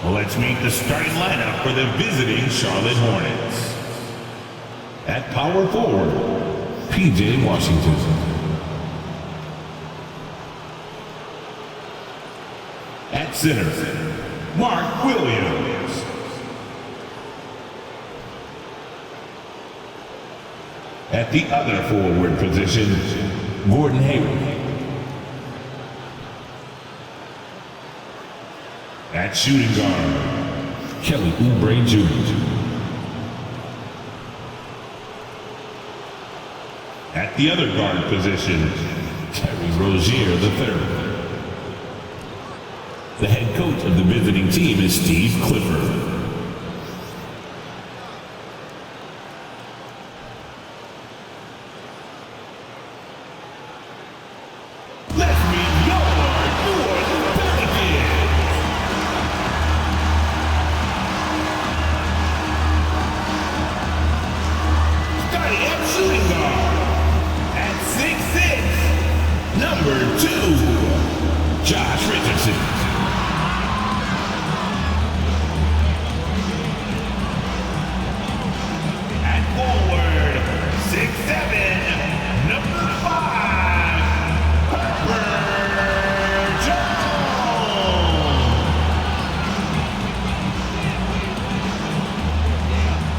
Let's meet the starting lineup for the visiting Charlotte Hornets. At power forward, P.J. Washington. At center, Mark Williams. At the other forward position, Gordon Hayward. At shooting guard, Kelly Oubre Jr. At the other guard position, Terry Rozier III. The head coach of the visiting team is Steve Clifford. Number 2, Josh Richardson. At forward, 6'7", number 5, Oubre Jones.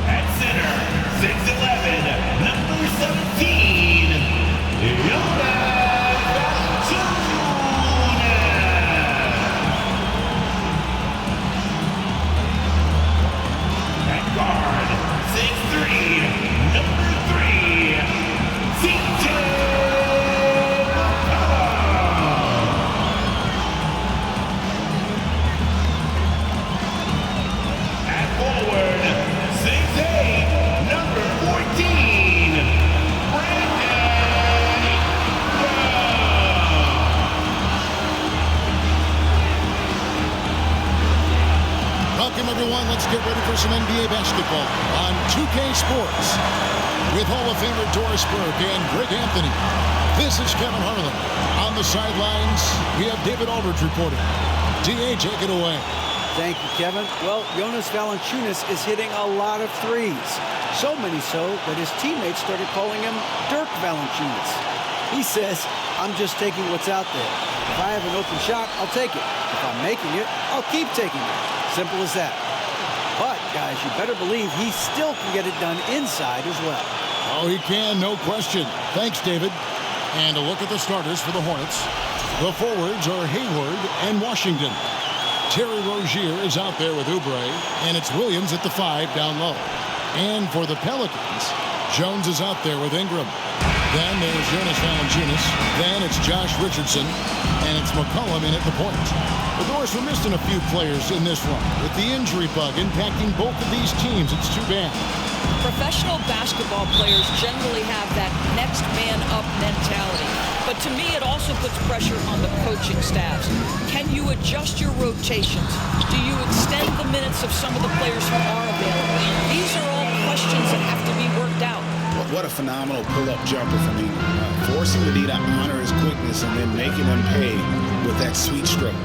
At center, 6'11", number 17, Oubre. Everyone, let's get ready for some NBA basketball on 2K Sports with Hall of Famer Doris Burke and Greg Anthony. This is Kevin Harlan. On the sidelines, we have David Aldridge reporting. DA, take it away. Thank you, Kevin. Well, Jonas Valanciunas is hitting a lot of threes. So many so that his teammates started calling him Dirk Valanciunas. He says, I'm just taking what's out there. If I have an open shot, I'll take it. If I'm making it, I'll keep taking it. Simple as that. But, guys, you better believe he still can get it done inside as well. Oh, he can, no question. Thanks, David. And a look at the starters for the Hornets. The forwards are Hayward and Washington. Terry Rozier is out there with Oubre, and it's Williams at the 5 down low. And for the Pelicans, Jones is out there with Ingram. Then there's Jonas Valanciunas. Then it's Josh Richardson. And it's McCollum in at the point. The Doors were missing a few players in this run. With the injury bug impacting both of these teams, it's too bad. Professional basketball players generally have that next man up mentality. But to me, it also puts pressure on the coaching staffs. Can you adjust your rotations? Do you extend the minutes of some of the players who are available? These are all questions that have to be worked out. What a phenomenal pull-up jumper from him. Forcing the D to honor his quickness and then making him pay with that sweet stroke.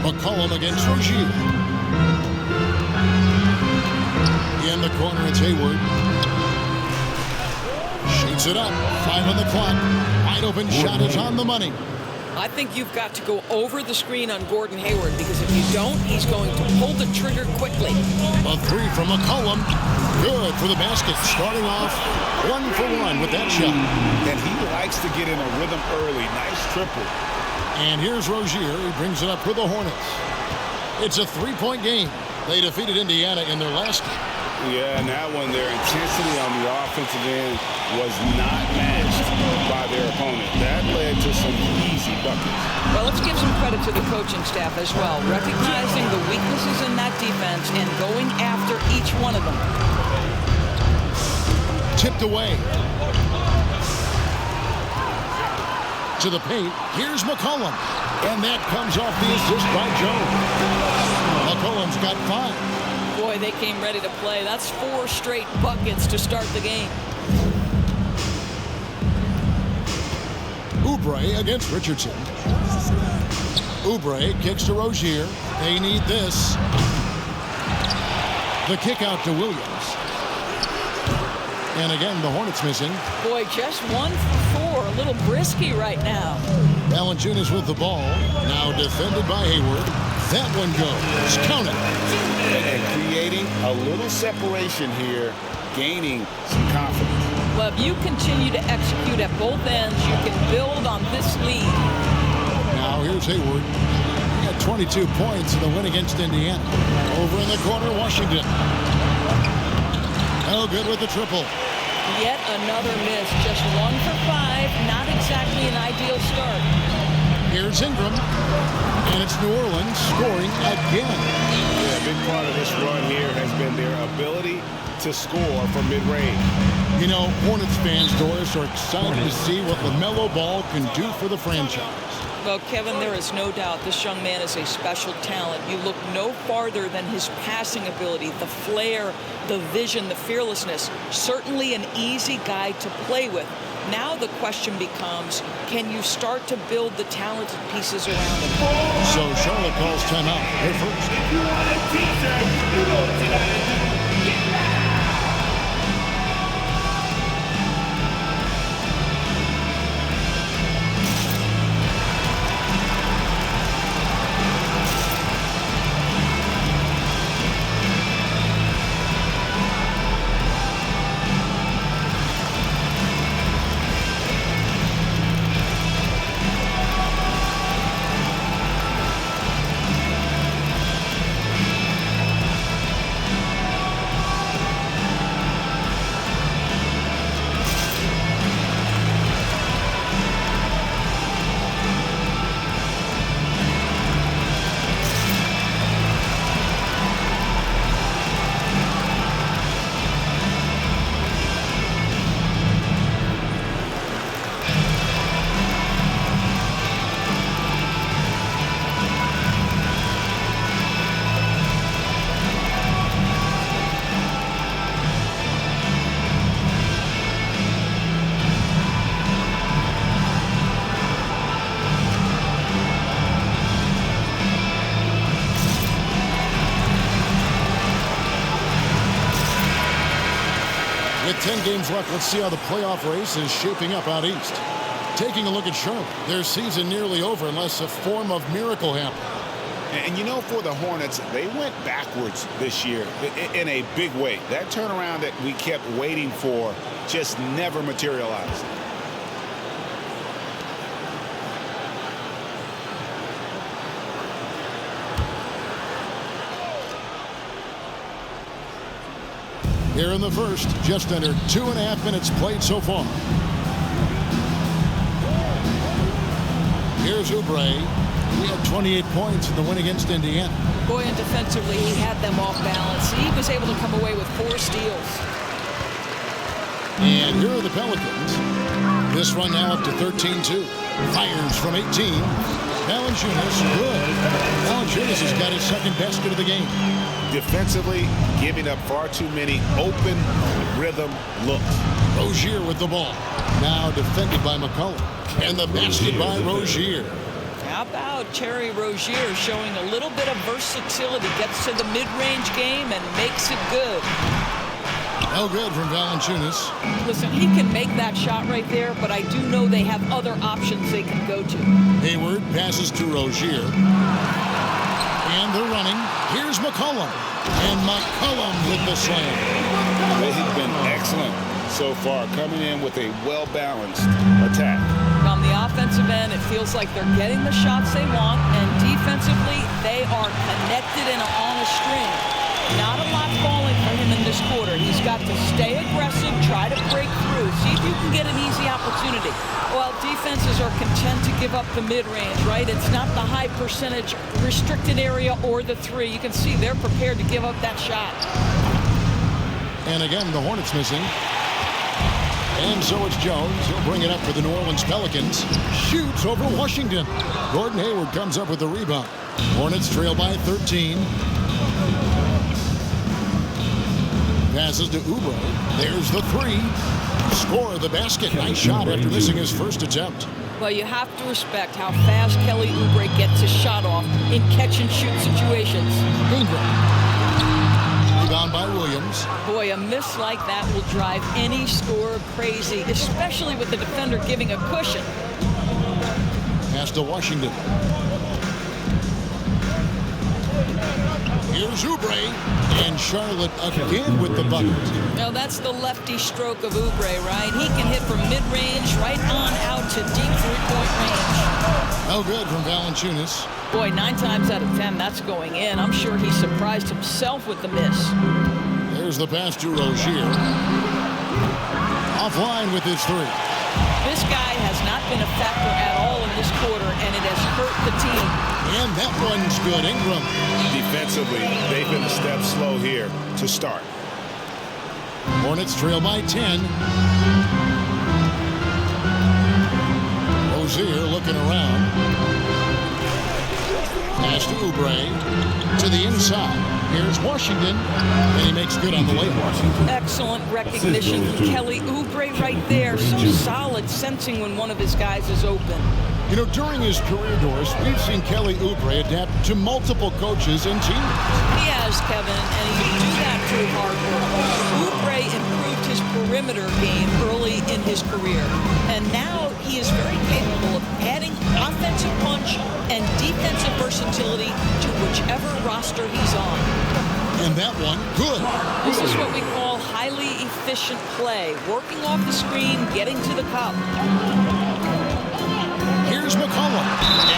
McCollum against Rozier. In the corner, it's Hayward. Shoots it up. 5 on the clock. Wide open shot is on the money. I think you've got to go over the screen on Gordon Hayward, because if you don't, he's going to pull the trigger quickly. A 3 from McCollum. Good for the basket. Starting off 1 for 1 with that shot. And he likes to get in a rhythm early. Nice triple. And here's Rozier. He brings it up for the Hornets. It's a 3-point game. They defeated Indiana in their last game. Yeah, and that one, their intensity on the offensive end was not matched by their opponent. That led to some easy buckets. Well, let's give some credit to the coaching staff as well, recognizing the weaknesses in that defense and going after each one of them. Tipped away. To the paint. Here's McCollum. And that comes off the assist by Jones. McCollum's got 5. Boy, they came ready to play. That's 4 straight buckets to start the game. Oubre against Richardson. Oubre kicks to Rozier. They need this. The kick out to Williams. And again, the Hornets missing. Boy, just 1 for 4. A little brisky right now. Valanciunas with the ball. Now defended by Hayward. That one goes. Count it. And creating a little separation here, gaining some confidence. Well, if you continue to execute at both ends, you can build on this lead. Now here's Hayward. He got 22 points in the win against Indiana. Over in the corner, Washington. No good with the triple. Yet another miss. Just 1 for 5. Not exactly an ideal start. Here's Ingram. And it's New Orleans scoring again. Yeah, a big part of this run here has been their ability to score from mid-range. You know, Hornets fans, Doris, are excited to see what LaMelo Ball can do for the franchise. Well, Kevin, there is no doubt this young man is a special talent. You look no farther than his passing ability, the flair, the vision, the fearlessness. Certainly an easy guy to play with. Now the question becomes, can you start to build the talented pieces around him? So Charlotte calls timeout. They're first. If you want a t-shirt, you know what you gotta do. Get loud! With 10 games left, let's see how the playoff race is shaping up out east. Taking a look at Charlotte, their season nearly over unless a form of miracle happens. And you know, for the Hornets, they went backwards this year in a big way. That turnaround that we kept waiting for just never materialized. Here in the first, just under 2.5 minutes played so far. Here's Oubre. He had 28 points in the win against Indiana. Boy, and defensively, he had them off balance. He was able to come away with 4 steals. And here are the Pelicans. This run now up to 13-2. Fires from 18. Valanciunas, good. Valanciunas has got his second basket of the game. Defensively, giving up far too many open rhythm looks. Rozier with the ball. Now defended by McCollum. And the basket by Rozier. How about Terry Rozier showing a little bit of versatility, gets to the mid-range game and makes it good. No good from Valanciunas. Listen, he can make that shot right there, but I do know they have other options they can go to. Hayward passes to Rozier. And they're running. Here's McCollum. And McCollum with the slam. They've been excellent so far, coming in with a well-balanced attack. On the offensive end, it feels like they're getting the shots they want, and defensively, they are connected and on a string. Not a lot falling for him in this quarter. He's got to stay aggressive, try to break through, see if you can get an easy opportunity. Well, defenses are content to give up the mid-range, right? It's not the high percentage restricted area or the 3. You can see they're prepared to give up that shot. And again, the Hornets missing. And so it's Jones. He'll bring it up for the New Orleans Pelicans. Shoots over Washington. Gordon Hayward comes up with the rebound. Hornets trail by 13. Passes to Oubre. There's the 3. Score the basket. Nice shot after missing his first attempt. Well, you have to respect how fast Kelly Oubre gets his shot off in catch-and-shoot situations. Ingram. Rebound by Williams. Boy, a miss like that will drive any scorer crazy, especially with the defender giving a cushion. Pass to Washington. Here's Oubre. And Charlotte again with the bucket. Now, that's the lefty stroke of Oubre, right? He can hit from mid-range right on out to deep three-point range. No good from Valanciunas. Boy, 9 times out of 10, that's going in. I'm sure he surprised himself with the miss. There's the pass to Rozier. Offline with his 3. This guy has not been a factor at all in this quarter, and it has hurt the team. And that one's good. Ingram. Defensively, they've been a step slow here to start. Hornets trail by 10. Rozier looking around. Pass to Oubre. To the inside. Here's Washington. And he makes good on the layup. Excellent recognition from Kelly Oubre right there. So solid, sensing when one of his guys is open. You know, during his career, Doris, we've seen Kelly Oubre adapt to multiple coaches and teams. He has, Kevin, and he can do that through hard work. Oubre improved his perimeter game early in his career, and now he is very capable of adding offensive punch and defensive versatility to whichever roster he's on. And that one, good. This is what we call highly efficient play, working off the screen, getting to the cup. Here's McCollum,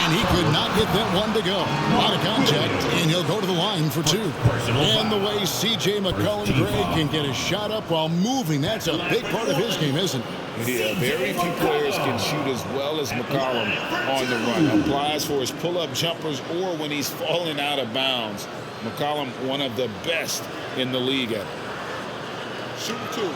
and he could not get that one to go. Out of contact, and he'll go to the line for two. And the way C.J. McCollum, Greg, can get his shot up while moving, that's a big part of his game, isn't it? Yeah, very few players can shoot as well as McCollum on the run. Applies for his pull-up jumpers or when he's falling out of bounds. McCollum, one of the best in the league at it. Shoot two.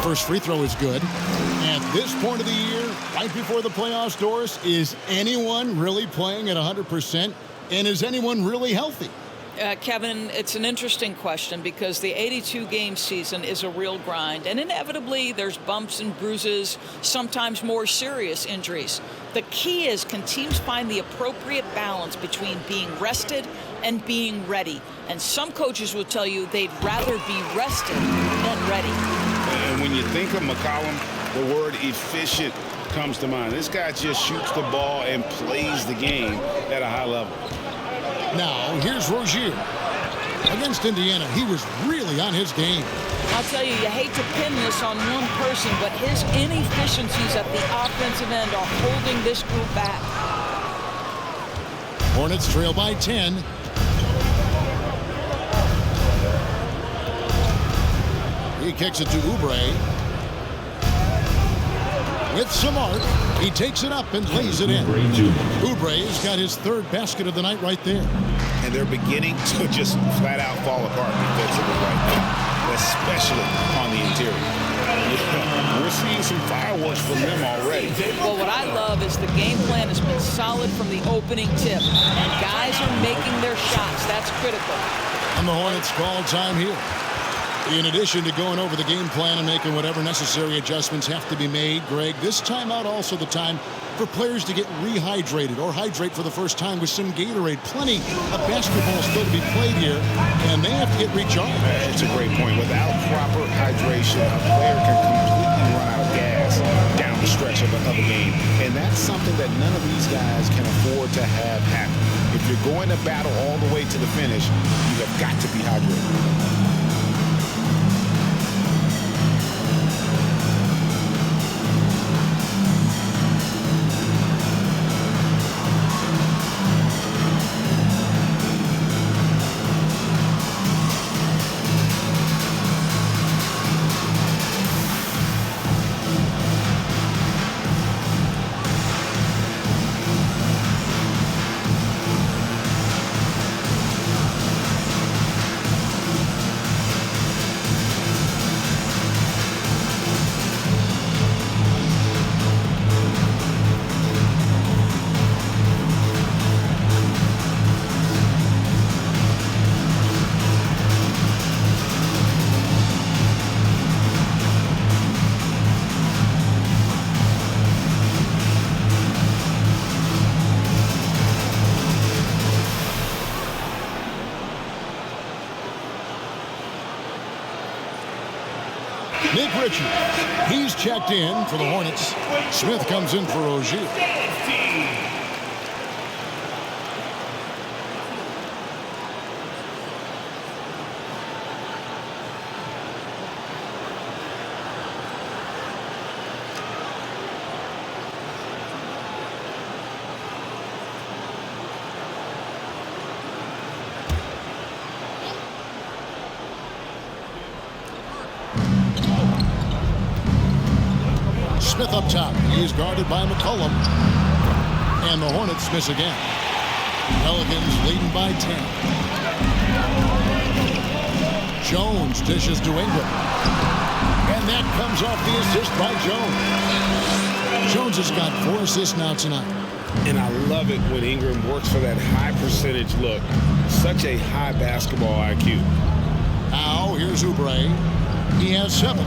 First free throw is good. At this point of the year, right before the playoffs, Doris, is anyone really playing at 100%? And is anyone really healthy? Kevin, it's an interesting question because the 82-game season is a real grind, and inevitably there's bumps and bruises, sometimes more serious injuries. The key is, can teams find the appropriate balance between being rested and being ready? And some coaches will tell you they'd rather be rested than ready. And when you think of McCollum, the word efficient comes to mind. This guy just shoots the ball and plays the game at a high level. Now, here's Rozier. Against Indiana, he was really on his game. I'll tell you, you hate to pin this on one person, but his inefficiencies at the offensive end are holding this group back. Hornets trail by 10. He kicks it to Oubre. With some arc, he takes it up and lays it in. Oubre's got his third basket of the night right there. And they're beginning to just flat out fall apart defensively right now, especially on the interior. Yeah, we're seeing some fireworks from them already. Well, what I love is the game plan has been solid from the opening tip, and guys are making their shots. That's critical. And the Hornets call time here. In addition to going over the game plan and making whatever necessary adjustments have to be made, Greg, this timeout also the time for players to get rehydrated or hydrate for the first time with some Gatorade. Plenty of basketball still to be played here, and they have to get recharged. That's a great point. Without proper hydration, a player can completely run out of gas down the stretch of a game. And that's something that none of these guys can afford to have happen. If you're going to battle all the way to the finish, you have got to be hydrated. Richardson, he's checked in for the Hornets. Smith comes in for Rozier. Smith up top. He's guarded by McCollum. And the Hornets miss again. Pelicans leading by 10. Jones dishes to Ingram. And that comes off the assist by Jones. Jones has got 4 assists now tonight. And I love it when Ingram works for that high percentage look. Such a high basketball IQ. Now, here's Oubre. He has 7.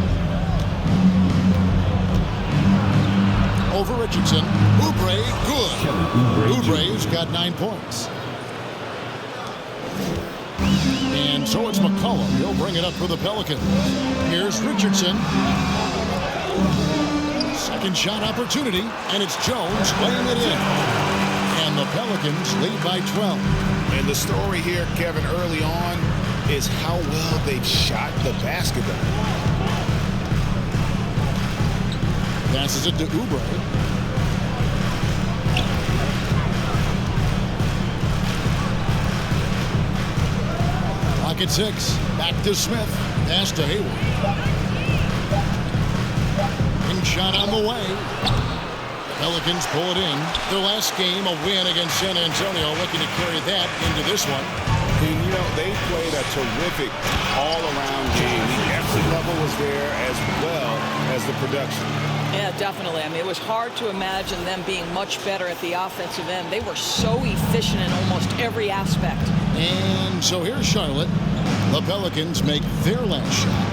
Over Richardson. Oubre, good. Oubre's got 9 points. And so it's McCollum. He'll bring it up for the Pelicans. Here's Richardson. Second shot opportunity, and it's Jones laying it in. And the Pelicans lead by 12. And the story here, Kevin, early on is how well they've shot the basketball. Passes it to Oubre. Clock at 6. Back to Smith. Pass to Hayward. Shot on the way. Pelicans pull it in. Their last game, a win against San Antonio, looking to carry that into this one. And, you know, they played a terrific all-around game. The effort level was there as well as the production. Yeah, definitely. I mean, it was hard to imagine them being much better at the offensive end. They were so efficient in almost every aspect. And so here's Charlotte. The Pelicans make their last shot.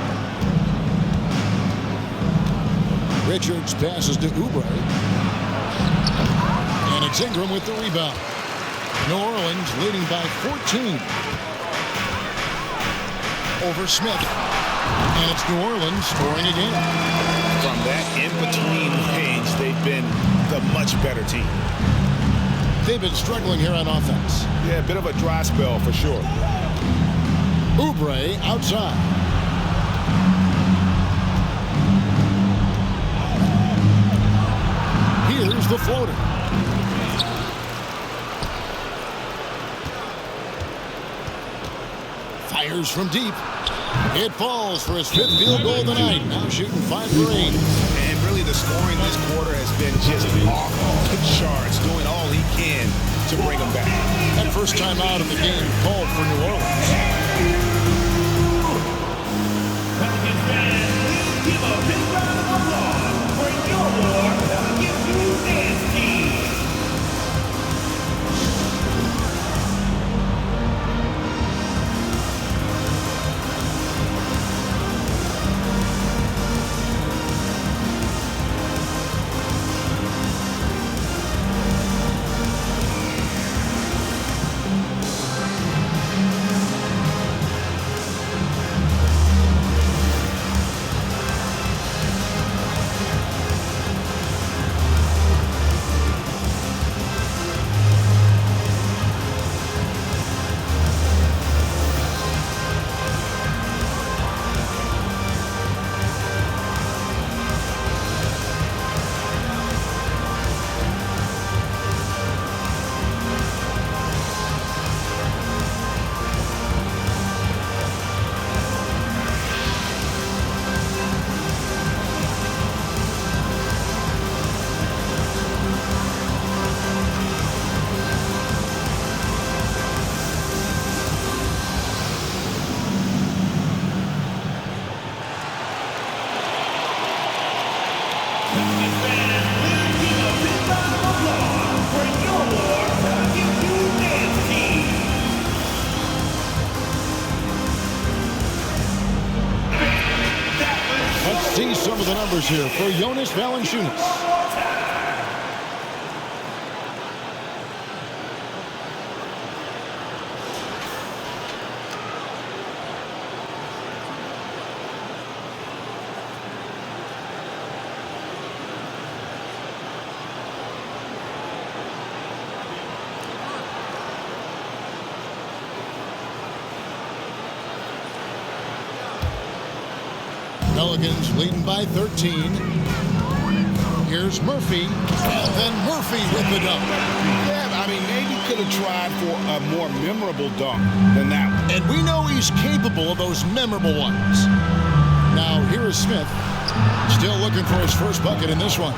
Richards passes to Oubre. And it's Ingram with the rebound. New Orleans leading by 14. Over Smith. And it's New Orleans scoring again. From that in-between range, they've been the much better team. They've been struggling here on offense. Yeah, a bit of a dry spell for sure. Oubre outside. Here's the floater. Fires from deep. It falls for his 5th field goal of the night. Now shooting 5 for 8. And really the scoring this quarter has been just off the charts, doing all he can to bring them back. That first time out of the game called for New Orleans. Pelicans fans, please give a big round of applause for your Pelicans dance team. See some of the numbers here for Jonas Valanciunas. Pelicans leading by 13. Here's Murphy. And then Murphy with the dunk. Yeah, I mean, maybe could have tried for a more memorable dunk than that one. And we know he's capable of those memorable ones. Now, here is Smith. Still looking for his first bucket in this one.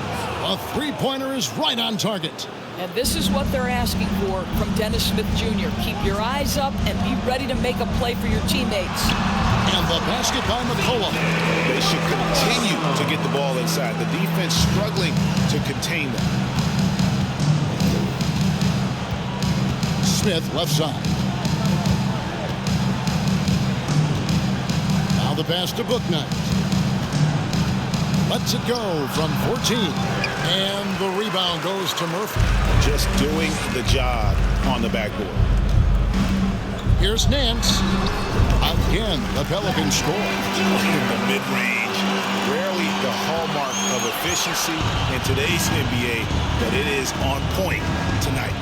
A three-pointer is right on target. And this is what they're asking for from Dennis Smith Jr. Keep your eyes up and be ready to make a play for your teammates. And the basket by McCollum. They should continue to get the ball inside. The defense struggling to contain them. Smith left side. Now the pass to Bouknight. Lets it go from 14. And the rebound goes to Murphy. Just doing the job on the backboard. Here's Nance. Again, the Pelicans score. In the mid-range, rarely the hallmark of efficiency in today's NBA, but it is on point tonight.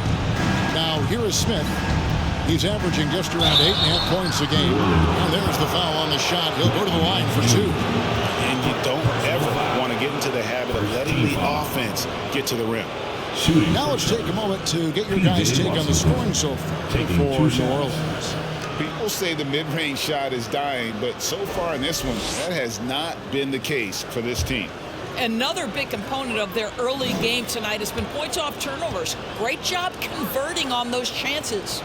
Now here is Smith. He's averaging just around 8.5 points a game. And there's the foul on the shot. He'll go to the line for 2. And you don't ever want to get into the habit of letting the offense get to the rim. Now let's take a moment to get your guys' take on the scoring so far for New Orleans. People say the mid-range shot is dying, but so far in this one, that has not been the case for this team. Another big component of their early game tonight has been points off turnovers. Great job converting on those chances.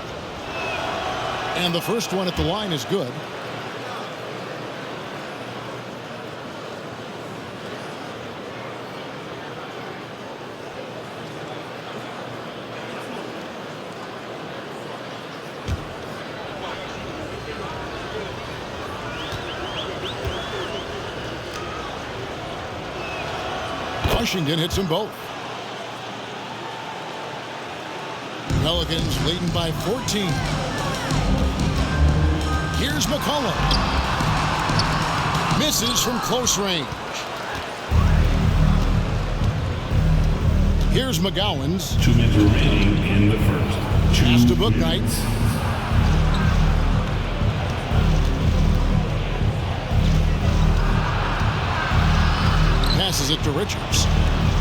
And the first one at the line is good. Washington hits them both. Pelicans leading by 14. Here's McCollum. Misses from close range. Here's McGowan's. 2 minutes remaining in the first. Pass to Bouknight. Passes it to Richardson.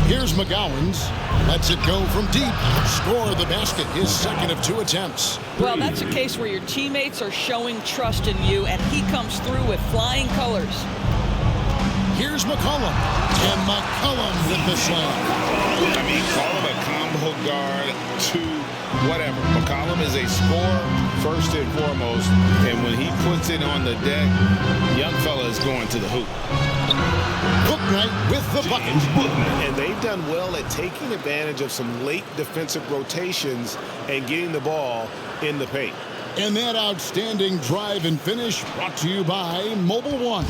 Here's McGowan's. Lets it go from deep. Score the basket. His second of 2 attempts. Well, that's a case where your teammates are showing trust in you, and he comes through with flying colors. Here's McCollum. And McCollum with the slam. I mean, call him a combo guard to whatever. McCollum is a scorer first and foremost, and when he puts it on the deck, young fella is going to the hoop. Bouknight with the bucket. And they've done well at taking advantage of some late defensive rotations and getting the ball in the paint. And that outstanding drive and finish brought to you by Mobile One.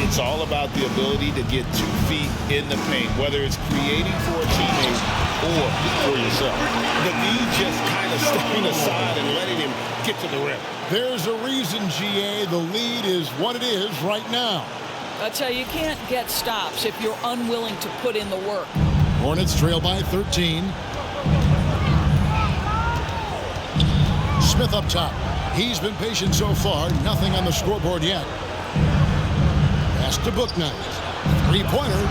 It's all about the ability to get 2 feet in the paint, whether it's creating for a teammate or for yourself. But you just kind of stepping aside and letting him get to the rim. There's a reason, GA, the lead is what it is right now. That's how you can't get stops if you're unwilling to put in the work. Hornets trail by 13. Smith up top. He's been patient so far. Nothing on the scoreboard yet. Pass to Bouknight. 3-pointer.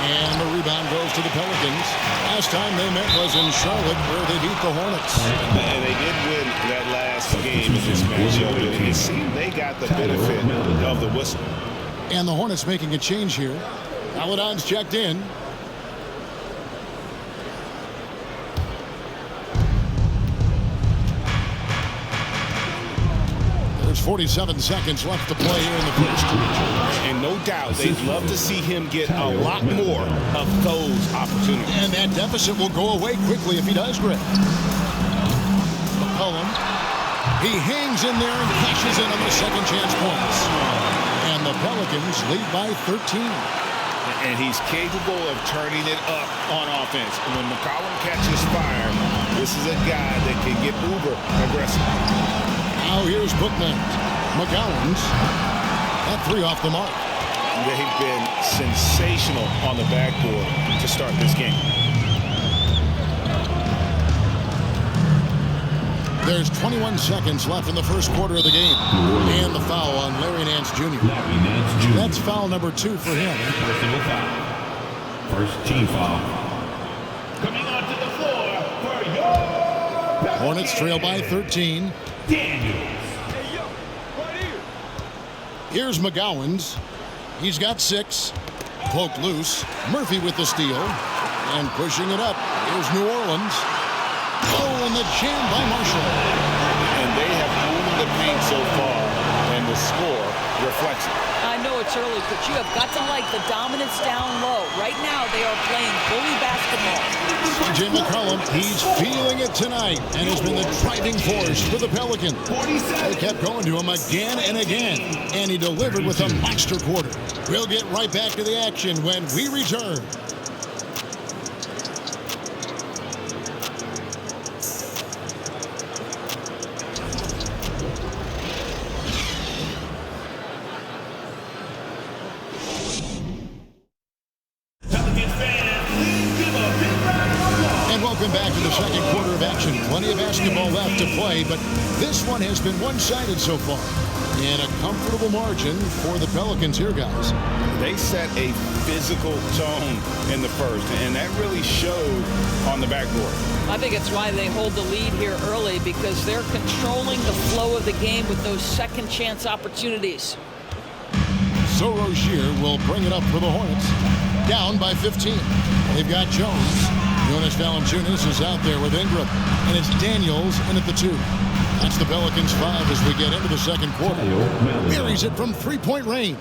And the rebound goes to the Pelicans. Last time they met was in Charlotte, where they beat the Hornets. And they did win that last game in this matchup. It seemed they got the benefit of the whistle. And the Hornets making a change here. Paladon's checked in. There's 47 seconds left to play here in the first. And no doubt, they'd love to see him get a lot more of those opportunities. And that deficit will go away quickly if he does, Greg. McCollum. He hangs in there and cashes in on the second chance points. And the Pelicans lead by 13. And he's capable of turning it up on offense. And when McCollum catches fire, this is a guy that can get uber aggressive. Now here's Bouknight. McGowan's. That 3 off the mark. They've been sensational on the backboard to start this game. There's 21 seconds left in the first quarter of the game. And the foul on Larry Nance Jr. That's foul number 2 for him. Personal foul. First team foul. Coming onto the floor for your Hornets trail by 13. Daniels. Here's McGowan's. He's got 6. Poked loose. Murphy with the steal. And pushing it up. Here's New Orleans. Oh, and the jam by Marshall. And they have owned the paint so far, and the score reflects it. I know it's early, but you have got to like the dominance down low. Right now, they are playing bully basketball. CJ McCollum, he's feeling it tonight and has been the driving force for the Pelicans. They kept going to him again and again, and he delivered with a monster quarter. We'll get right back to the action when we return. Welcome back to the second quarter of action. Plenty of basketball left to play, but this one has been one-sided so far. And a comfortable margin for the Pelicans here, guys. They set a physical tone in the first, and that really showed on the backboard. I think it's why they hold the lead here early, because they're controlling the flow of the game with those second chance opportunities. So Rozier will bring it up for the Hornets. Down by 15. They've got Jones. Jonas Valanciunas is out there with Ingram. And it's Daniels in at the 2. That's the Pelicans 5 as we get into the second quarter. Buries it from three-point range.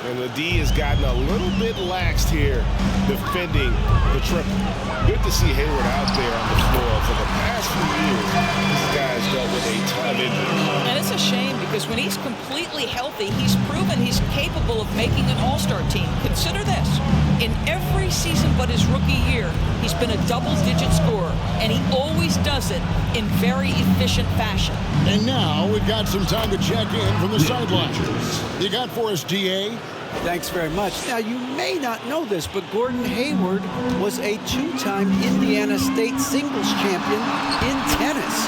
And the D has gotten a little bit laxed here defending the triple. Good to see Hayward out there on the floor. For the past few years, this guy's dealt with a ton of injuries. And it's a shame because when he's completely healthy, he's proven he's capable of making an all-star team. Consider this. In every season but his rookie year, he's been a double-digit scorer, and he always does it in very efficient fashion. And now we've got some time to check in from the sidelines. You got for us, DA? Thanks very much. Now, you may not know this, but Gordon Hayward was a 2-time Indiana State singles champion in tennis.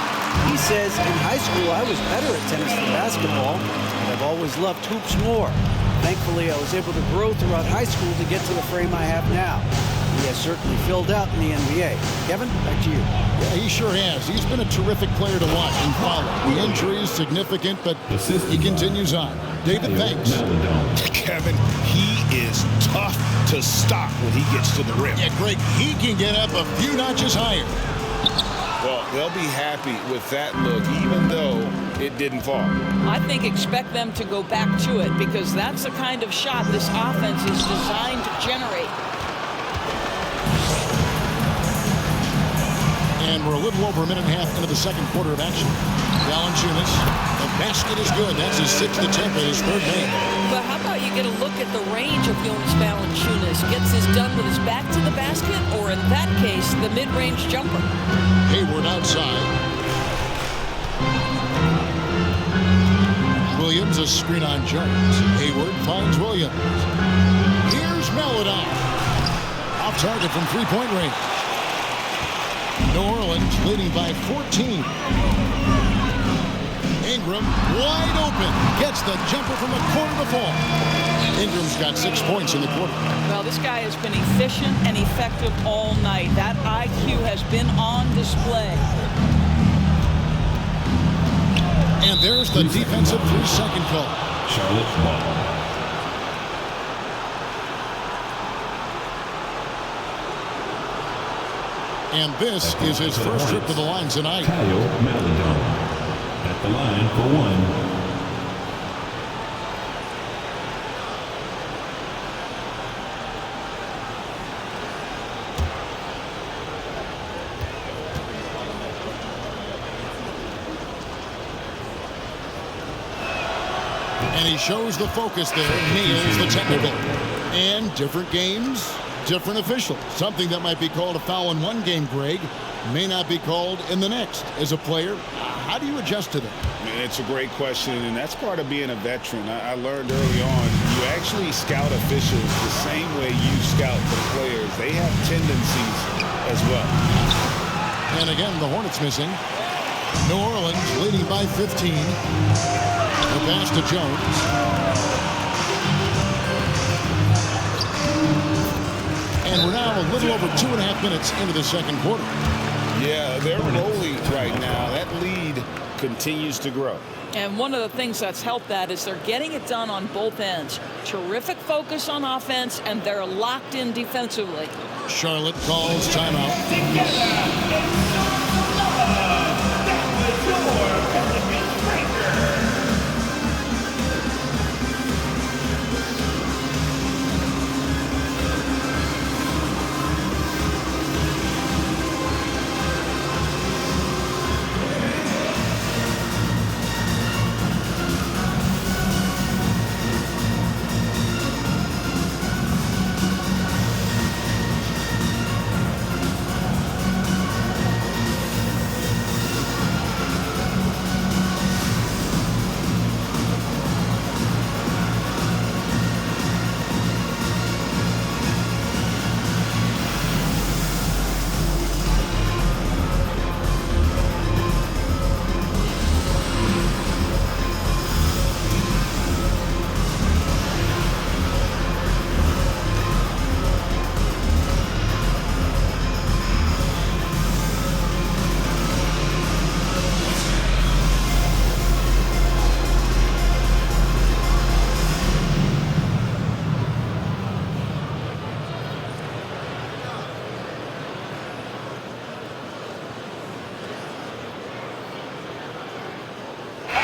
He says, in high school, I was better at tennis than basketball, but I've always loved hoops more. Thankfully, I was able to grow throughout high school to get to the frame I have now. He has certainly filled out in the NBA. Kevin, back to you. Yeah, he sure has. He's been a terrific player to watch and follow. The injury is significant, but he continues on. David, thanks. Kevin, he is tough to stop when he gets to the rim. Yeah, Greg, he can get up a few notches higher. Well, they'll be happy with that look, even though it didn't fall. I think expect them to go back to it because that's the kind of shot this offense is designed to generate. And we're a little over a minute and a half into the second quarter of action. Valanciunas, the basket is good. That's his 6th attempt at his 3rd game. But how about you get a look at the range of Jonas Valanciunas? Gets this done with his back to the basket, or in that case, the mid-range jumper. Hayward outside. Williams, a screen on Jones. Hayward finds Williams. Here's Melodon. Off target from three-point range. New Orleans leading by 14. Ingram wide open. Gets the jumper from a corner to fall. Ingram's got 6 points in the quarter. Well, this guy has been efficient and effective all night. That IQ has been on display. And there's the defensive 3-second call. Charlotte ball. And this is his first trip to the line tonight. Kyle Maladon at the line for 1. And he shows the focus there, nails the technical. And different games, different officials. Something that might be called a foul in one game, Greg, may not be called in the next. As a player, how do you adjust to that? It's a great question, and that's part of being a veteran. I learned early on, you actually scout officials the same way you scout the players. They have tendencies as well. And again, the Hornets missing. New Orleans leading by 15. The pass to Jones. And we're now a little over 2.5 minutes into the second quarter. Yeah, they're rolling right now. That lead continues to grow. And one of the things that's helped that is they're getting it done on both ends. Terrific focus on offense, and they're locked in defensively. Charlotte calls timeout.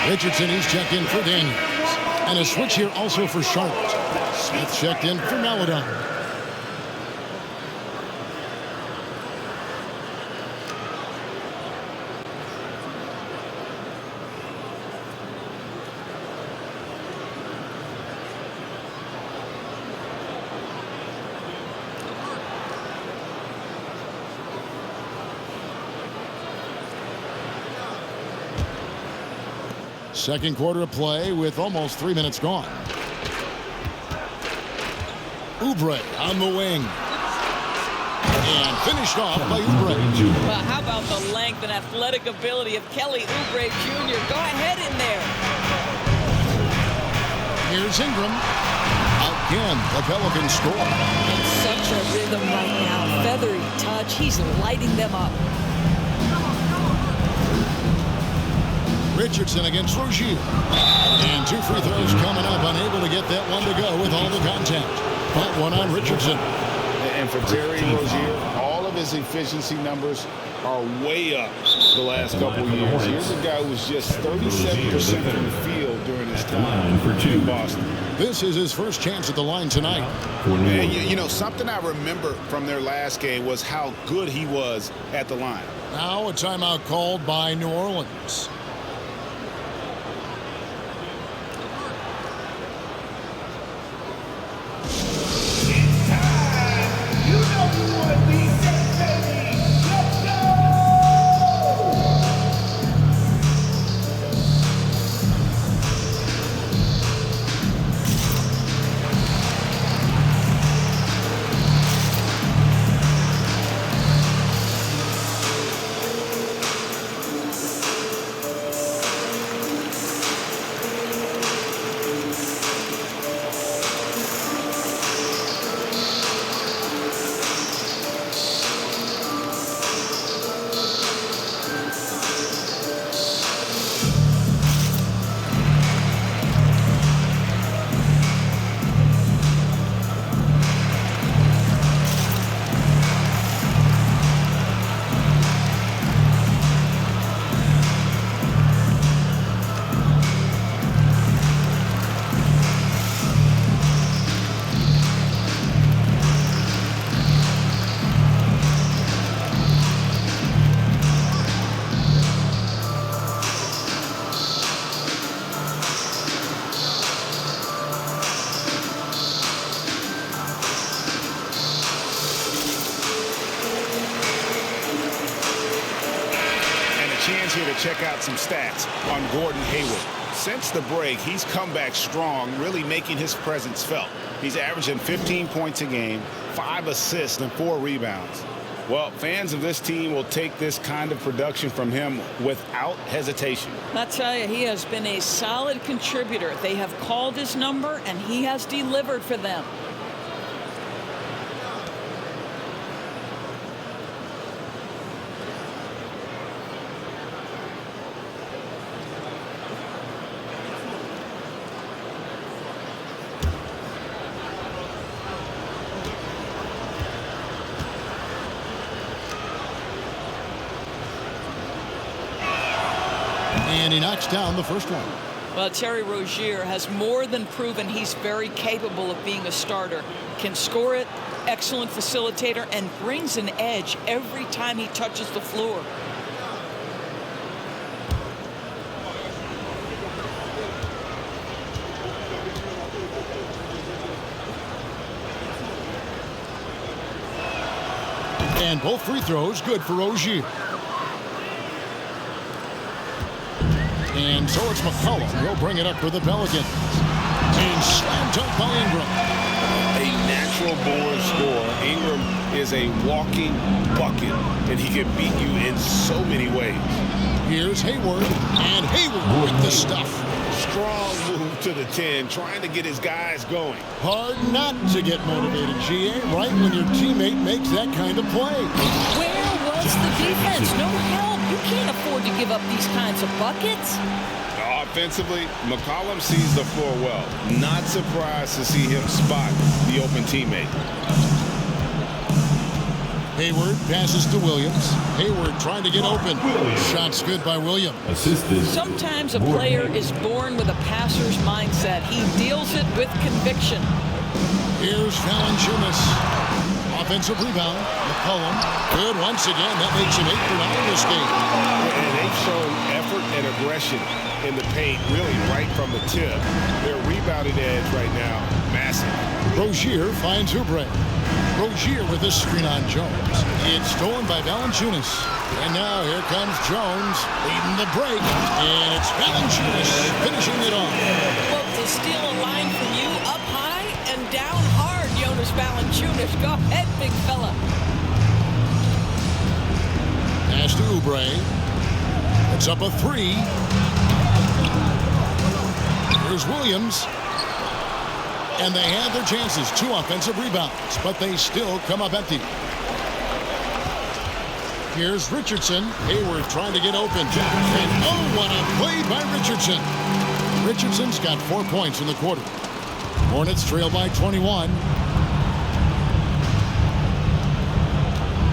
Richardson, he's checked in for Daniels. And a switch here also for Charlotte. Smith checked in for Maladon. Second quarter of play with almost 3 minutes gone. Oubre on the wing. And finished off by Oubre. Well, how about the length and athletic ability of Kelly Oubre Jr.? Go ahead in there. Here's Ingram. Again, the Pelicans score. In such a rhythm right now. Feathery touch. He's lighting them up. Richardson against Rozier. And 2 free throws coming up. Unable to get that one to go with all the contact. But one on Richardson. And for Terry Rozier, all of his efficiency numbers are way up the last couple of years. Here's a guy who was just 37% from the field during his time in Boston. This is his first chance at the line tonight. And you know, something I remember from their last game was how good he was at the line. Now a timeout called by New Orleans. Here to check out some stats on Gordon Hayward. Since the break, he's come back strong, really making his presence felt. He's averaging 15 points a game, 5 assists, and 4 rebounds. Well, fans of this team will take this kind of production from him without hesitation. I tell you, he has been a solid contributor. They have called his number, and he has delivered for them. And he knocks down the first one. Well, Terry Rozier has more than proven he's very capable of being a starter. Can score it, excellent facilitator, and brings an edge every time he touches the floor. And both free throws good for Rozier. And so it's McCollum. He'll bring it up for the Pelicans. And slam dunk by Ingram. A natural born scorer. Ingram is a walking bucket, and he can beat you in so many ways. Here's Hayward, and Hayward with the stuff. Strong move to the 10, trying to get his guys going. Hard not to get motivated, GA, right when your teammate makes that kind of play. Where was the defense? No help. You can't afford to give up these kinds of buckets. Offensively, McCollum sees the floor well. Not surprised to see him spot the open teammate. Hayward passes to Williams. Hayward trying to get open. Shots good by Williams. Assisted. Sometimes a player is born with a passer's mindset. He deals it with conviction. Here's Valanciunas. Offensive rebound. McCollum. Good once again. That makes him 8 for 9 in this game. And they've shown effort and aggression in the paint, really right from the tip. Their rebounding edge right now, massive. Rozier finds Oubre. Rozier with a screen on Jones. It's stolen by Valanciunas. And now here comes Jones leading the break. And it's Valanciunas finishing it off. Well, to steal a line from you up high and down hard, Jonas Valanciunas. Go ahead, big fella. Pass to Oubre. It's up a 3. Here's Williams. And they have their chances. 2 offensive rebounds, but they still come up empty. Here's Richardson. Hayward trying to get open. And oh, what a play by Richardson. Richardson's got 4 points in the quarter. Hornets trail by 21.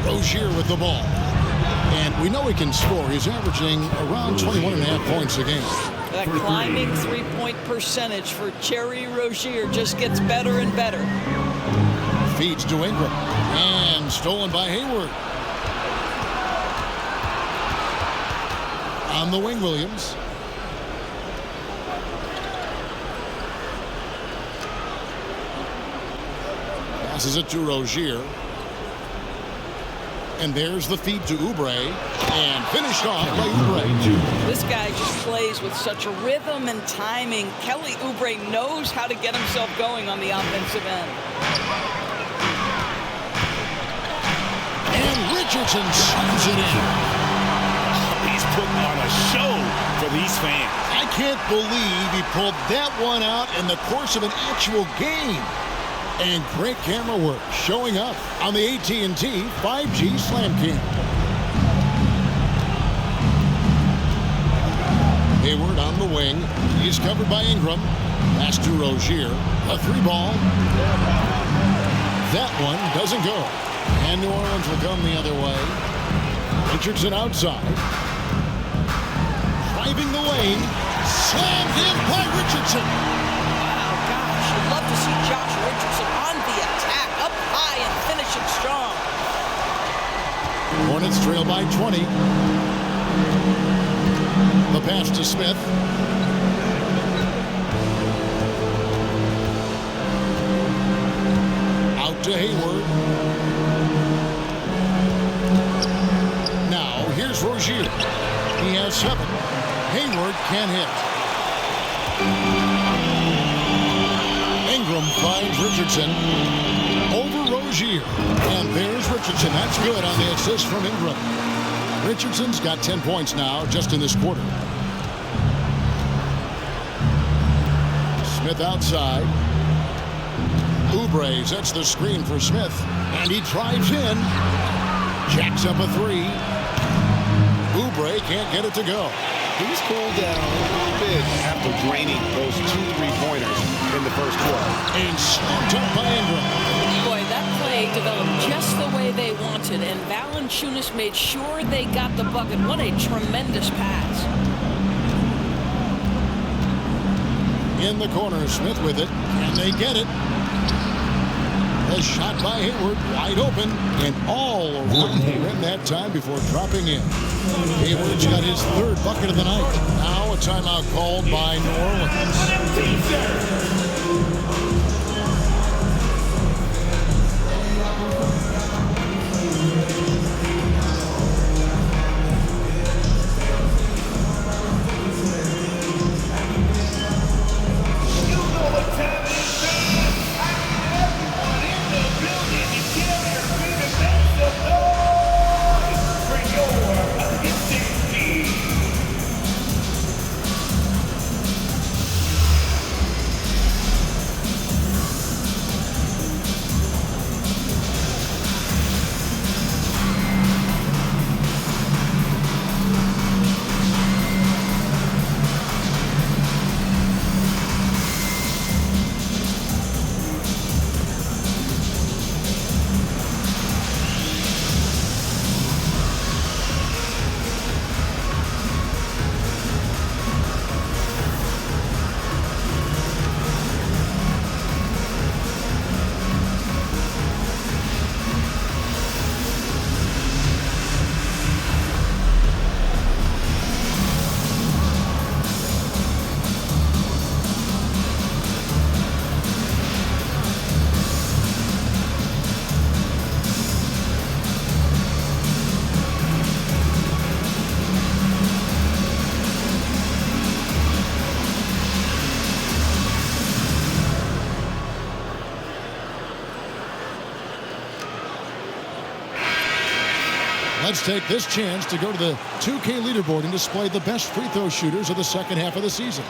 Rozier with the ball. And we know he can score. He's averaging around 21.5 points a game. That climbing three-point percentage for Terry Rozier just gets better and better. Feeds to Ingram. And stolen by Hayward. On the wing, Williams. Passes it to Rozier. And there's the feed to Oubre. And finished off by Oubre. This guy just plays with such a rhythm and timing. Kelly Oubre knows how to get himself going on the offensive end. And Richardson slams it in. He's putting on a show for these fans. I can't believe he pulled that one out in the course of an actual game. And great camera work showing up on the AT&T 5G Slam Cam. Hayward on the wing. He's covered by Ingram. Pass to Rozier. A 3-ball. That one doesn't go. And New Orleans will come the other way. Richardson outside. Driving the lane. Slammed in by Richardson. Wow, gosh, you'd love to see Josh Richardson on the attack, up high and finishing strong. Hornets trail by 20. The pass to Smith. Out to Hayward. Now, here's Rozier. He has 7. Hayward can't hit. Ingram finds Richardson over Rozier. And there's Richardson. That's good on the assist from Ingram. Richardson's got 10 points now just in this quarter. Smith outside. Oubre sets the screen for Smith. And he drives in. Jacks up a 3. Oubre can't get it to go. He's cooled down a little bit after draining those 2 3-pointers in the first quarter. And slumped up by Ingram. Boy, that play developed just the way they wanted, and Valanciunas made sure they got the bucket. What a tremendous pass. In the corner, Smith with it. Can they get it? A shot by Hayward, wide open, and all around the rim that time before dropping in. Hayward's got his third bucket of the night. Now a timeout called by New Orleans. Let's take this chance to go to the 2K leaderboard and display the best free throw shooters of the second half of the season.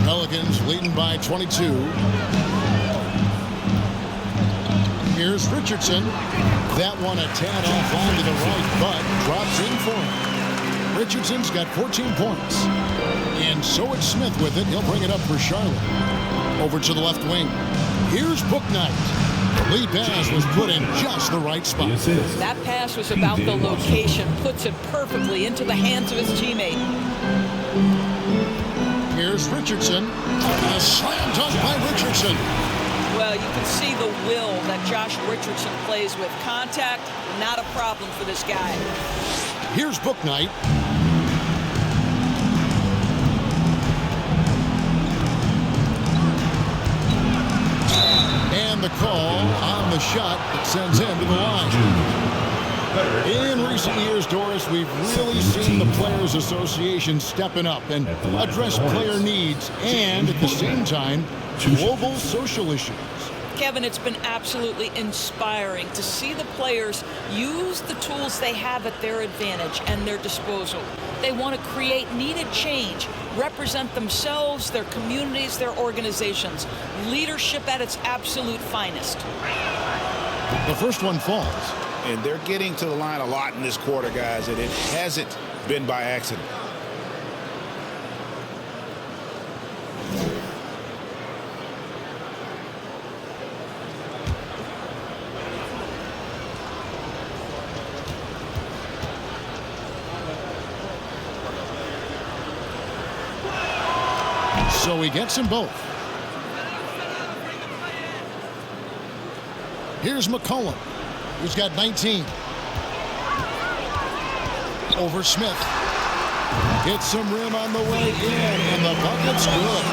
Pelicans leading by 22. Here's Richardson. That one a tad offline to the right, but drops in for him. Richardson's got 14 points. And so it's Smith with it. He'll bring it up for Charlotte. Over to the left wing. Here's Booknight. The lead pass was put in just the right spot. That pass was about the location. Puts it perfectly into the hands of his teammate. Here's Richardson. A slam dunk by Richardson. Well, you can see the will that Josh Richardson plays with. Contact, not a problem for this guy. Here's Booknight. And the call on the shot that sends him to the line. In recent years, Doris, we've really seen the Players Association stepping up and address player needs and, at the same time, global social issues. Kevin, it's been absolutely inspiring to see the players use the tools they have at their advantage and their disposal. They want to create needed change, represent themselves, their communities, their organizations. Leadership at its absolute finest. The first one falls. And they're getting to the line a lot in this quarter, guys, and it hasn't been by accident. So he gets them both. Here's McCollum, who's got 19. Over Smith. Gets some rim on the way in, and the bucket's good.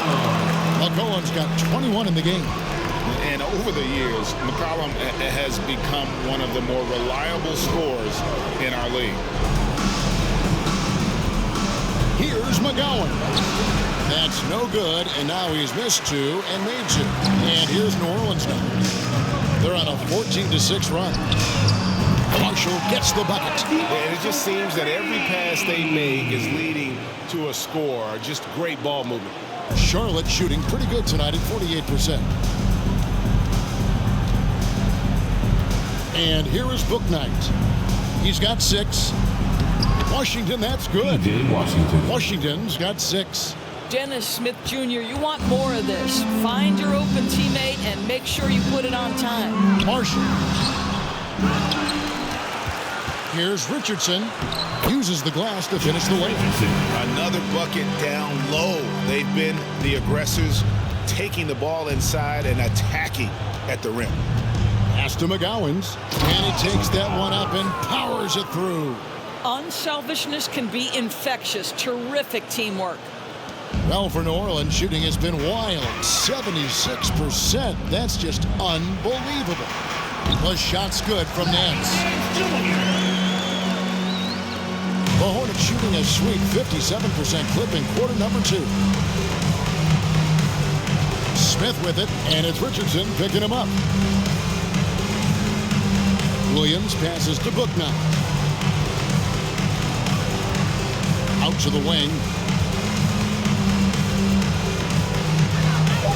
McCollum's got 21 in the game. And over the years, McCollum has become one of the more reliable scorers in our league. Here's McGowan. That's no good, and now he's missed two and made two. And here's New Orleans now. They're on a 14-6 run. Marshall gets the bucket. And it just seems that every pass they make is leading to a score. Just great ball movement. Charlotte shooting pretty good tonight at 48%. And here is Bouknight. He's got 6. Washington, that's good. P.J. Washington. Washington's got 6. Dennis Smith Jr., you want more of this. Find your open teammate and make sure you put it on time. Marshall. Here's Richardson. Uses the glass to finish the layup. Another bucket down low. They've been the aggressors, taking the ball inside and attacking at the rim. Pass to McGowens. And he takes that one up and powers it through. Unselfishness can be infectious. Terrific teamwork. Well, for New Orleans, shooting has been wild. 76%. That's just unbelievable. The shot's good from Nance. The Hornets shooting a sweet 57% clip in quarter number 2. Smith with it, and it's Richardson picking him up. Williams passes to Bouknight. Out to the wing.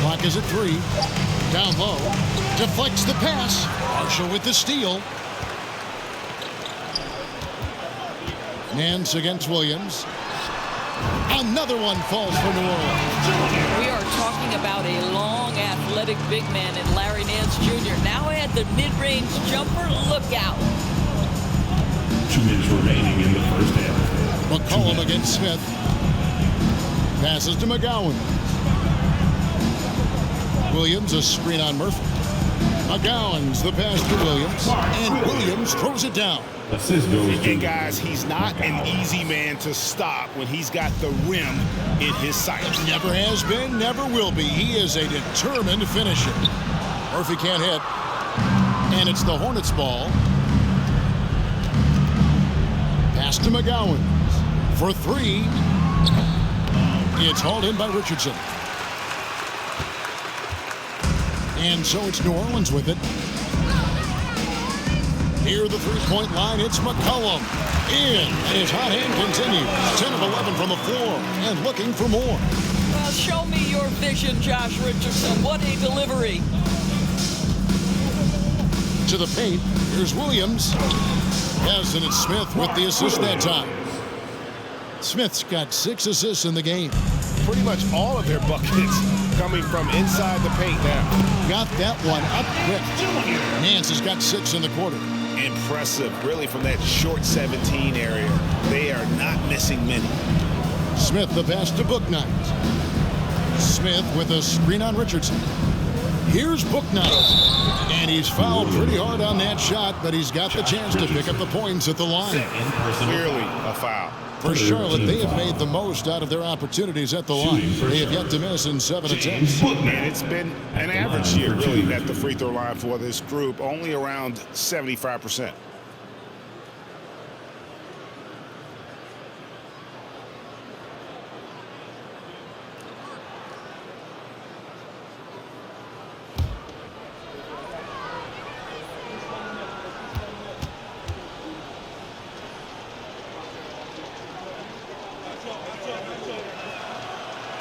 Clock is at 3. Down low. Deflects the pass. Marshall with the steal. Nance against Williams. Another one falls for New Orleans. We are talking about a long, athletic big man in Larry Nance Jr. Now add the mid-range jumper. Look out. 2 minutes remaining in the first half. McCollum against Smith. Passes to McGowan. Williams, a screen on Murphy. McGowan's the pass to Williams. And Williams throws it down. Assist goes to And guys, he's not an easy man to stop when he's got the rim in his sights. Never has been, never will be. He is a determined finisher. Murphy can't hit. And it's the Hornets' ball. Pass to McGowan. For 3. It's hauled in by Richardson. And so it's New Orleans with it. Near the three-point line, it's McCollum. In, and his hot hand continues. 10 of 11 from the floor, and looking for more. Well, show me your vision, Josh Richardson. What a delivery. To the paint, here's Williams. Yes, and it's Smith with the assist that time. Smith's got 6 assists in the game. Pretty much all of their buckets coming from inside the paint now. Got that one up quick. Nance has got 6 in the quarter. Impressive, really, from that short 17 area. They are not missing many. Smith the pass to Bouknight. Smith with a screen on Richardson. Here's Bouknight. And he's fouled pretty hard on that shot, but he's got the chance to pick up the points at the line. Clearly a foul. For Charlotte, they have made the most out of their opportunities at the line. They have yet to miss in 7 attempts. And it's been an average year, really, at the free throw line for this group, only around 75%.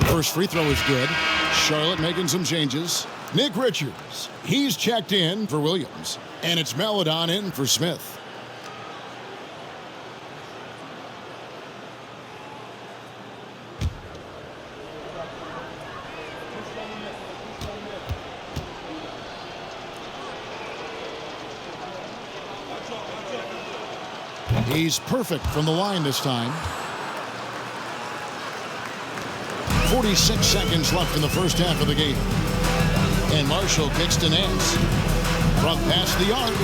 First free throw is good. Charlotte making some changes. Nick Richards, he's checked in for Williams. And it's Maledon in for Smith. He's perfect from the line this time. 46 seconds left in the first half of the game. And Marshall kicks to Nance. From past the arc.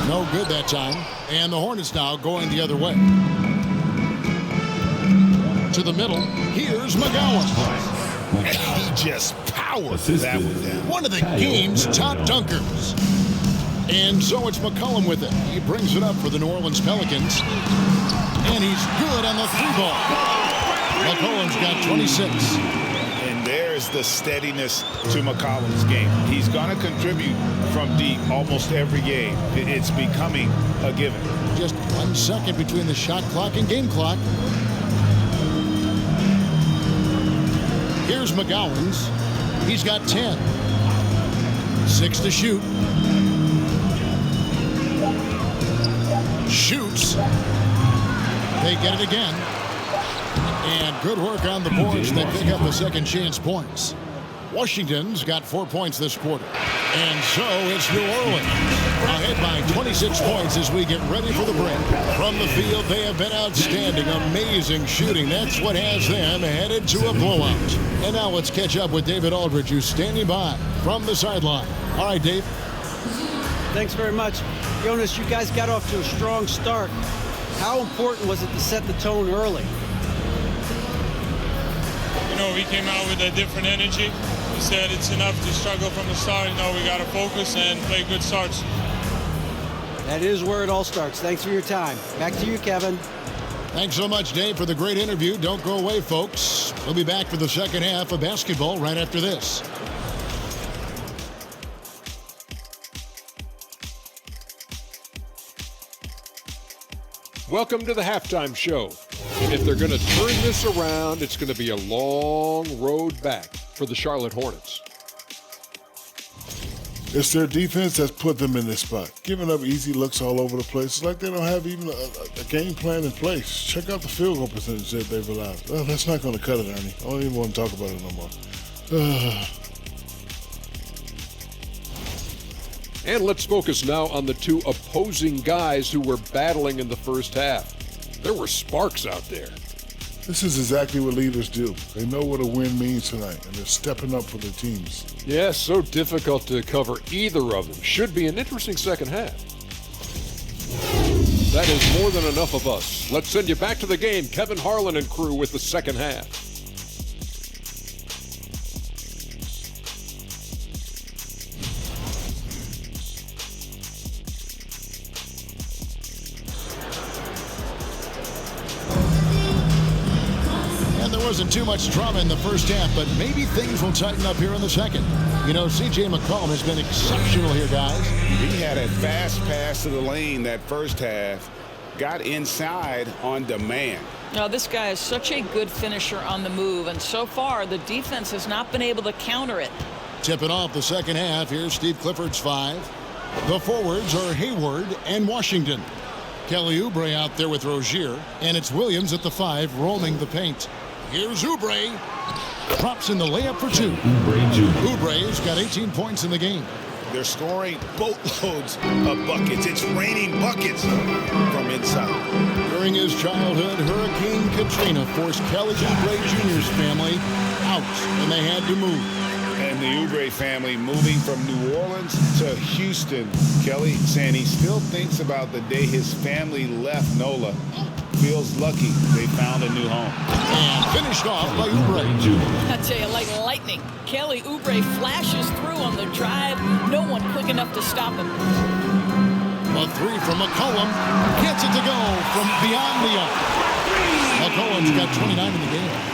No good that time. And the Hornets now going the other way. To the middle. Here's McGowan. And he just powered that one down. One of the game's top dunkers. And so it's McCollum with it. He brings it up for the New Orleans Pelicans. And he's good on the 3-ball. McCollum's got 26. And there's the steadiness to McCollum's game. He's going to contribute from deep almost every game. It's becoming a given. Just 1 second between the shot clock and game clock. Here's McGowan's. He's got 10. 6 to shoot. Shoots. They get it again. And good work on the boards. They pick up the second chance points. Washington's got 4 points this quarter. And so it's New Orleans ahead by 26 points as we get ready for the break. From the field, they have been outstanding. Amazing shooting. That's what has them headed to a blowout. And now let's catch up with David Aldridge, who's standing by from the sideline. All right, Dave. Thanks very much. Jonas, you guys got off to a strong start. How important was it to set the tone early? You know, we came out with a different energy. We said it's enough to struggle from the start. You know, we got to focus and play good starts. That is where it all starts. Thanks for your time. Back to you, Kevin. Thanks so much, Dave, for the great interview. Don't go away, folks. We'll be back for the second half of basketball right after this. Welcome to the halftime show. If they're going to turn this around, it's going to be a long road back for the Charlotte Hornets. It's their defense that's put them in this spot. Giving up easy looks all over the place. It's like they don't have even a game plan in place. Check out the field goal percentage that they've allowed. Oh, that's not going to cut it, Ernie. I don't even want to talk about it no more. And let's focus now on the two opposing guys who were battling in the first half. There were sparks out there. This is exactly what leaders do. They know what a win means tonight, and they're stepping up for their teams. Yeah, so difficult to cover either of them. Should be an interesting second half. That is more than enough of us. Let's send you back to the game. Kevin Harlan and crew with the second half. Wasn't too much drama in the first half, but maybe things will tighten up here in the second. You know, C.J. McCollum has been exceptional here, guys. He had a fast pass to the lane that first half, got inside on demand. Now, this guy is such a good finisher on the move, and so far the defense has not been able to counter it. Tipping off the second half, here's Steve Clifford's 5. The forwards are Hayward and Washington. Kelly Oubre out there with Rozier, and it's Williams at the 5 roaming the paint. Here's Oubre. Drops in the layup for 2. Oubre's got 18 points in the game. They're scoring boatloads of buckets. It's raining buckets from inside. During his childhood, Hurricane Katrina forced Kelly Oubre Jr.'s family out, and they had to move. And the Oubre family moving from New Orleans to Houston. Kelly saying he still thinks about the day his family left NOLA. Feels lucky they found a new home. And finished off by Oubre. I tell you, like lightning, Kelly Oubre flashes through on the drive. No one quick enough to stop him. A 3 from McCollum. Gets it to go from beyond the arc. McCollum's got 29 in the game.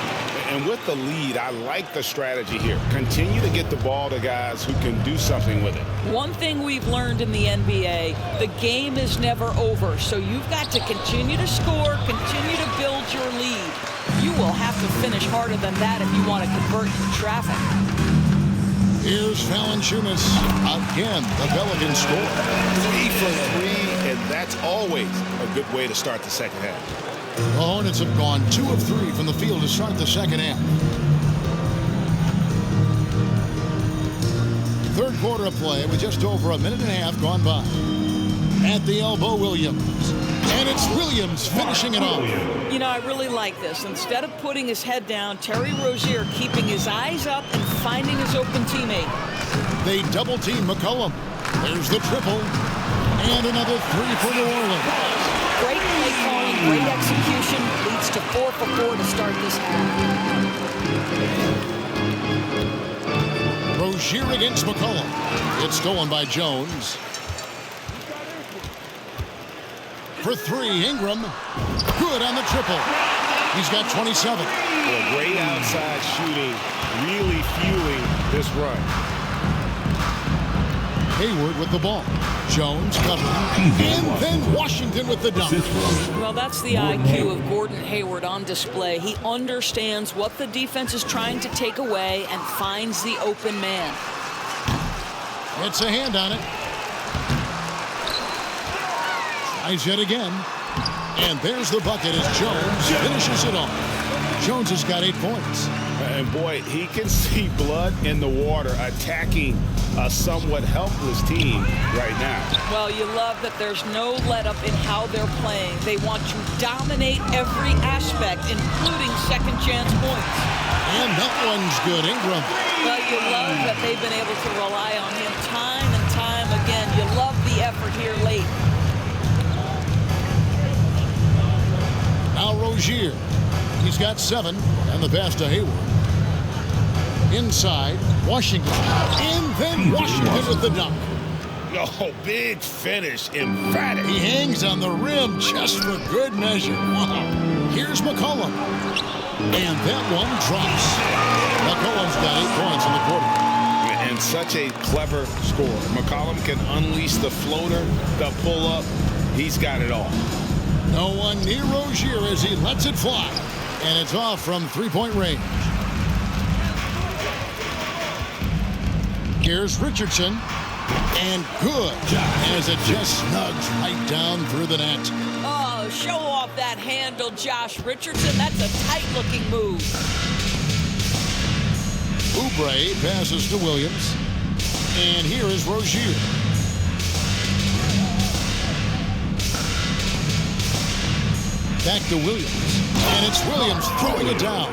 And with the lead, I like the strategy here. Continue to get the ball to guys who can do something with it. One thing we've learned in the NBA, the game is never over. So you've got to continue to score, continue to build your lead. You will have to finish harder than that if you want to convert into traffic. Here's Valanciunas again. The Pelicans score. 3 for 3, and that's always a good way to start the second half. The Hornets have gone 2 of 3 from the field to start the second half. Third quarter of play with just over a minute and a half gone by. At the elbow, Williams. And it's Williams finishing it off. You know, I really like this. Instead of putting his head down, Terry Rozier keeping his eyes up and finding his open teammate. They double team McCollum. There's the triple. And another 3 for New Orleans. Great play calling, great execution, leads to 4 for 4 to start this half. Rozier against McCollum. It's stolen by Jones. For 3, Ingram. Good on the triple. He's got 27. Well, great outside shooting, really fueling this run. Hayward with the ball. Jones covering. And then Washington with the dunk. Well, that's the IQ of Gordon Hayward on display. He understands what the defense is trying to take away and finds the open man. It's a hand on it. Tries yet again. And there's the bucket as Jones finishes it off. Jones has got 8 points. And boy, he can see blood in the water attacking a somewhat helpless team right now. Well, you love that there's no let-up in how they're playing. They want to dominate every aspect, including second chance points. And that one's good. Ingram. Well, you love that they've been able to rely on him time and time again. You love the effort here late. Now Rozier. He's got 7, and the pass to Hayward. Inside, Washington. And then Washington with the dunk. Oh, big finish, emphatic. He hangs on the rim just for good measure. Wow. Here's McCollum. And that one drops. McCollum's got 8 points in the quarter. And such a clever scorer. McCollum can unleash the floater, the pull-up. He's got it all. No one near Rozier as he lets it fly. And it's off from three-point range. Here's Richardson. And good. As it just snugs right down through the net. Oh, show off that handle, Josh Richardson. That's a tight-looking move. Oubre passes to Williams. And here is Rozier. Back to Williams. And it's Williams throwing it down.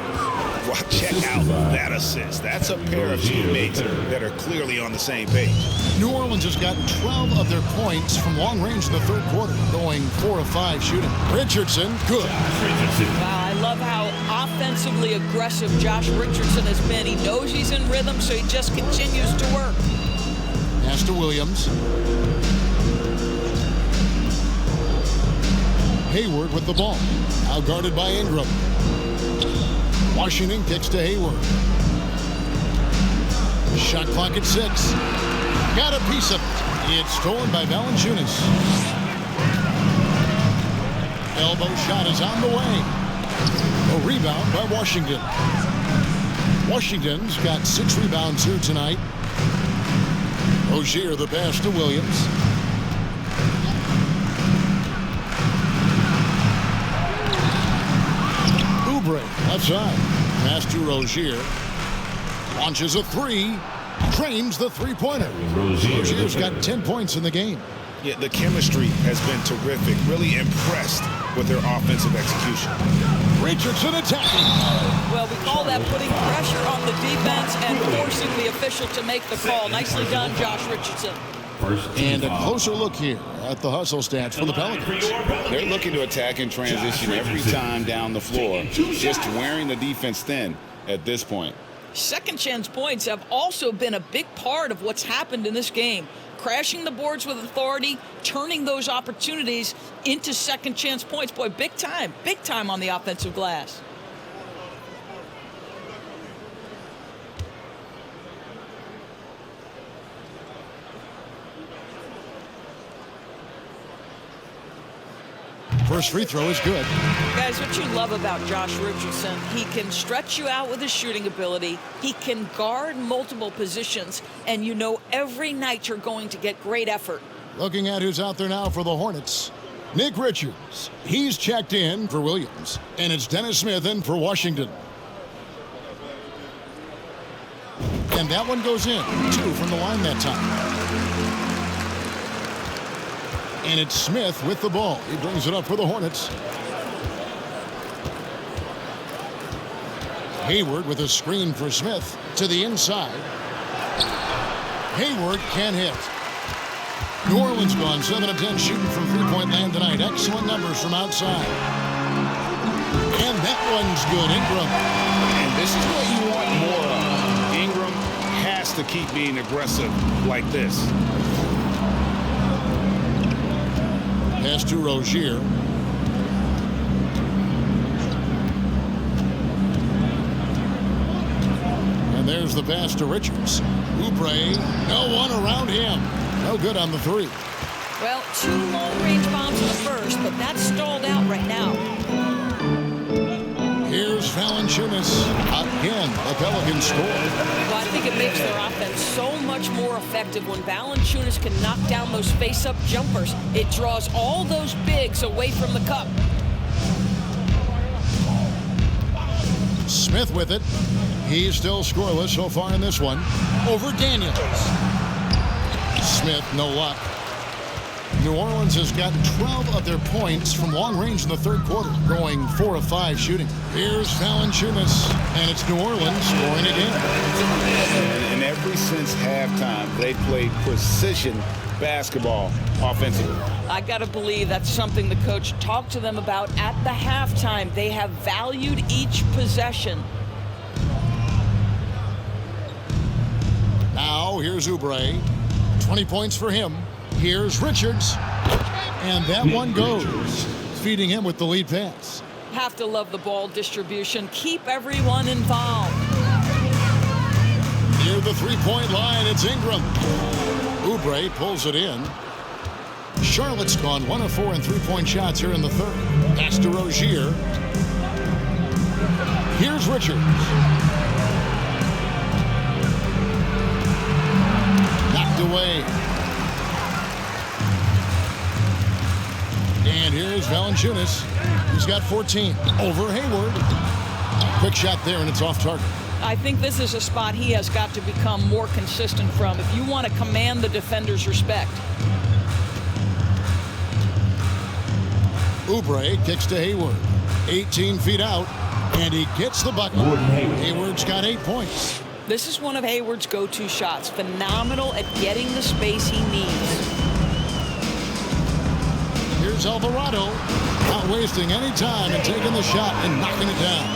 Well, check out that assist. That's a pair of teammates that are clearly on the same page. New Orleans has gotten 12 of their points from long range in the third quarter, going 4 of 5 shooting. Richardson, good. Wow, I love how offensively aggressive Josh Richardson has been. He knows he's in rhythm, so he just continues to work. Pass to Williams. Hayward with the ball. Now guarded by Ingram. Washington kicks to Hayward. Shot clock at 6. Got a piece of it. It's stolen by Valanciunas. Elbow shot is on the way. A rebound by Washington. Washington's got 6 rebounds here tonight. Rozier the pass to Williams. Oubre left side. Pass to Rozier. Launches a 3. Drains the three-pointer. Rozier's got 10 points in the game. Yeah, the chemistry has been terrific. Really impressed with their offensive execution. Richardson attacking. Well, we call that putting pressure on the defense and forcing the official to make the call. Nicely done, Josh Richardson. And a closer look here at the hustle stats for the Pelicans. They're looking to attack and transition every time down the floor, just wearing the defense thin at this point. Second chance points have also been a big part of what's happened in this game. Crashing the boards with authority, turning those opportunities into second chance points. Boy, big time on the offensive glass. First free throw is good. Guys, what you love about Josh Richardson, he can stretch you out with his shooting ability. He can guard multiple positions, and you know every night you're going to get great effort. Looking at who's out there now for the Hornets. Nick Richards. He's checked in for Williams. And it's Dennis Smith in for Washington. And that one goes in. 2 from the line that time. And it's Smith with the ball. He brings it up for the Hornets. Hayward with a screen for Smith to the inside. Hayward can't hit. New Orleans gone 7 of 10 shooting from three-point land tonight. Excellent numbers from outside. And that one's good. Ingram. And this is what you want more of. Ingram has to keep being aggressive like this. Pass to Rozier. And there's the pass to Richards. Oubre, no one around him. No good on the 3. Well, 2 long-range bombs in the first, but that's stalled out right now. Here's Valanciunas. Again, the Pelicans score. Well, I think it makes their offense so much more effective when Valanciunas can knock down those face-up jumpers. It draws all those bigs away from the cup. Smith with it. He's still scoreless so far in this one. Over Daniels. Smith, no luck. New Orleans has gotten 12 of their points from long range in the third quarter, going 4 of 5 shooting. Here's Valanciunas, and it's New Orleans scoring again. And ever since halftime, they played precision basketball offensively. I got to believe that's something the coach talked to them about at the halftime. They have valued each possession. Now, here's Oubre. 20 points for him. Here's Richards. And that one goes, feeding him with the lead pass. Have to love the ball distribution. Keep everyone involved. Near the three-point line, it's Ingram. Oubre pulls it in. Charlotte's gone 1 of 4 in three-point shots here in the third. Pass to Rozier. Here's Richards. Knocked away. And here's Valanciunas. He's got 14. Over Hayward. Quick shot there, and it's off target. I think this is a spot he has got to become more consistent from if you want to command the defender's respect. Oubre kicks to Hayward. 18 feet out, and he gets the bucket. Hayward's got 8 points. This is one of Hayward's go-to shots. Phenomenal at getting the space he needs. Here's Alvarado, not wasting any time and taking the shot and knocking it down.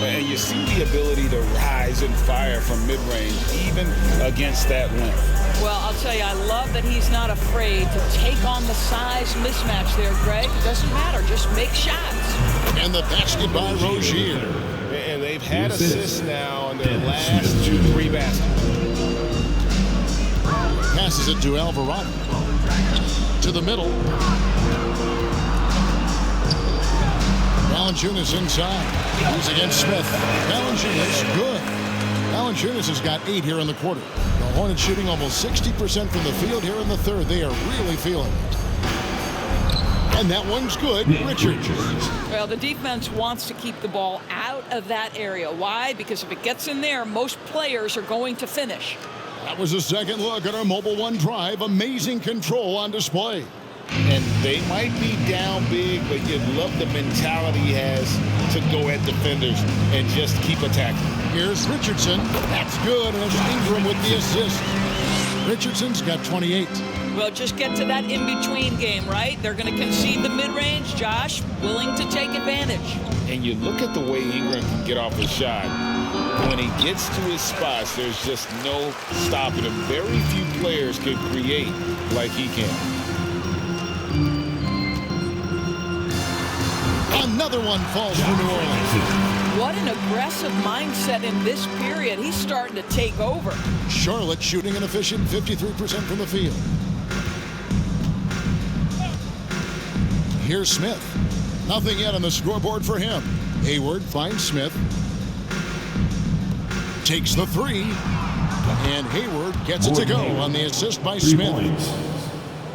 And you see the ability to rise and fire from mid-range, even against that length. Well, I'll tell you, I love that he's not afraid to take on the size mismatch there, Greg. It doesn't matter. Just make shots. And the basket by Rozier. And they've had assists now on their last 3 baskets. Passes it to Alvarado. To the middle. Valanciunas inside. He's against Smith. Valanciunas, good. Valanciunas has got 8 here in the quarter. The Hornets shooting almost 60% from the field here in the third. They are really feeling it. And that one's good. Richards. Well, the defense wants to keep the ball out of that area. Why? Because if it gets in there, most players are going to finish. That was a second look at our Mobile One drive. Amazing control on display. And they might be down big, but you'd love the mentality he has to go at defenders and just keep attacking. Here's Richardson. That's good, and it's Ingram with the assist. Richardson's got 28. Well, just get to that in-between game, right? They're going to concede the mid-range. Josh, willing to take advantage. And you look at the way Ingram can get off his shot. When he gets to his spots, there's just no stopping him. Very few players can create like he can. Another one falls for New Orleans. What an aggressive mindset in this period. He's starting to take over. Charlotte shooting an efficient 53% from the field. Here's Smith. Nothing yet on the scoreboard for him. Hayward finds Smith. Takes the 3. And Hayward gets it to go on the assist by Smith.